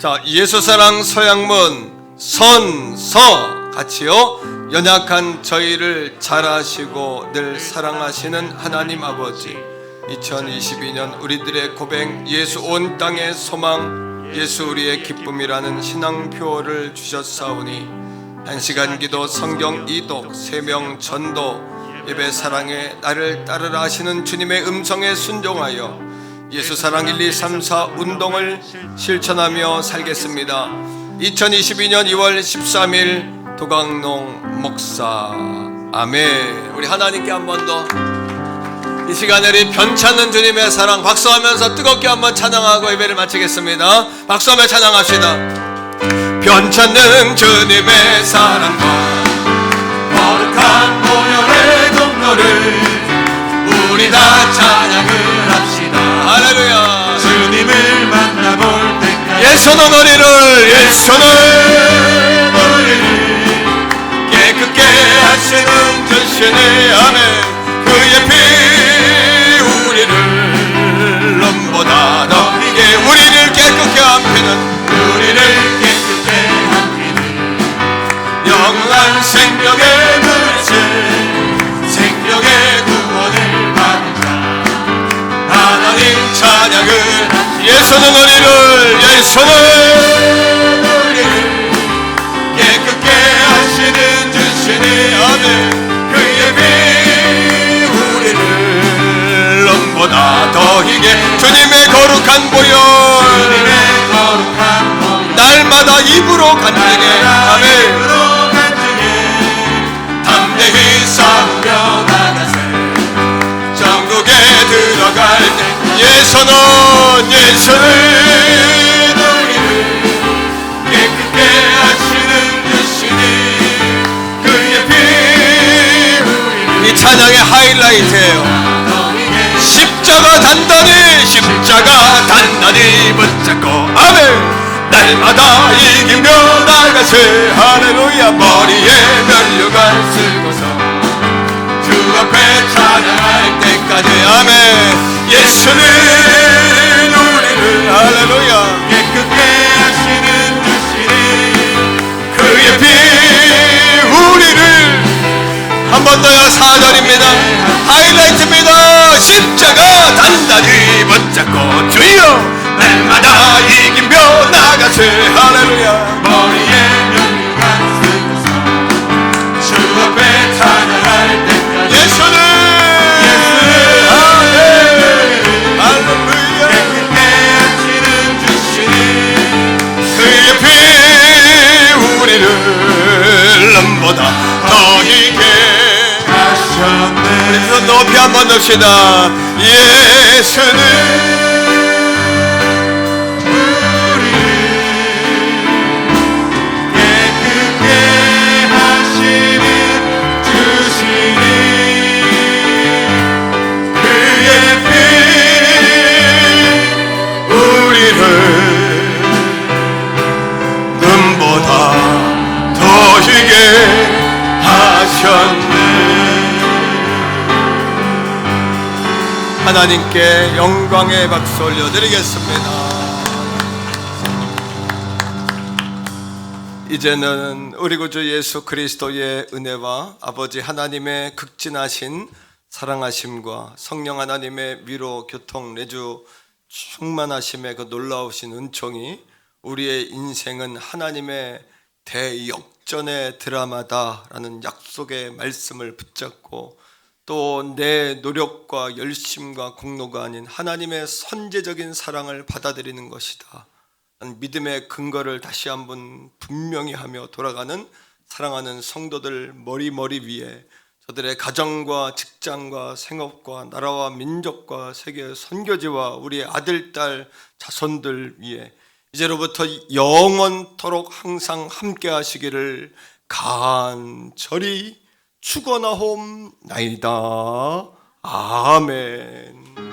자, 예수사랑 서양문 선서 같이요. 연약한 저희를 잘하시고 늘 사랑하시는 하나님 아버지, 2022년 우리들의 고백 예수 온 땅의 소망, 예수 우리의 기쁨이라는 신앙표를 주셨사오니 1시간 기도, 성경 이독, 세명 전도, 예배 사랑에 나를 따르라 하시는 주님의 음성에 순종하여 예수 사랑 1, 2, 3, 4 운동을 실천하며 살겠습니다. 2022년 2월 13일 도강농 목사. 아멘. 우리 하나님께 한 번 더 이 시간에 우리 변찮는 주님의 사랑 박수하면서 뜨겁게 한번 찬양하고 예배를 마치겠습니다. 박수하며 찬양합시다. 변찮는 주님의 사랑과 거룩한 보혈의 동로를 우리 다 찬양을 합시다. 할렐루야. 주님을 만나볼 때까지 예수는 우리를 깨끗게 하시는 주시네. 아멘. 그의 피 우리를 넘보다 더 이게 우리를 깨끗게 한 피는 영원한 생명의 물질, 생명의 구원을 받은 자 하나님 찬양을. 예수는 우리를 깨끗게 하시는 주시니. 아멘. 그의 피 우리를 넘보다 더 희게 주님의 거룩한 보혈 날마다 입으로 간증해. 아멘. 담대히 예수는 우리를 깨끗게 하시는 주시니 그의 피 우리를. 이 찬양의 하이라이트예요. 십자가 단단히 붙잡고 아멘. 날마다 이기며 나가세 할렐루야. 머리에 면류관 쓰고서 주 앞에 찬양할 때까지 아멘. 예수는 우리를 할렐루야 깨끗게 하시는 주시니 그의 피 우리를. 한 번 더요. 4절입니다. 하이라이트입니다. 십자가 단단히 붙잡고 주여 날마다 이기며 나가세 할렐루야. 머리에 면류관 쓰고서 주 앞에 찬양할 때까지 예수는 할렐루야 깨끗게 하시는 주시니 그의 피 우리를 남보다 너희게 하셨네. 우리 손 높이 한번 듭시다. 예수는 하나님께 영광의 박수 올려드리겠습니다. 이제는 우리 구주 예수 그리스도의 은혜와 아버지 하나님의 극진하신 사랑하심과 성령 하나님의 위로 교통 내주 충만하심의 그 놀라우신 은총이 우리의 인생은 하나님의 대역전의 드라마다라는 약속의 말씀을 붙잡고 또 내 노력과 열심과 공로가 아닌 하나님의 선제적인 사랑을 받아들이는 것이다. 믿음의 근거를 다시 한번 분명히 하며 돌아가는 사랑하는 성도들 머리 위에 저들의 가정과 직장과 생업과 나라와 민족과 세계 선교지와 우리의 아들, 딸, 자손들 위에 이제로부터 영원토록 항상 함께 하시기를 간절히 축원하옵나이다. 아멘.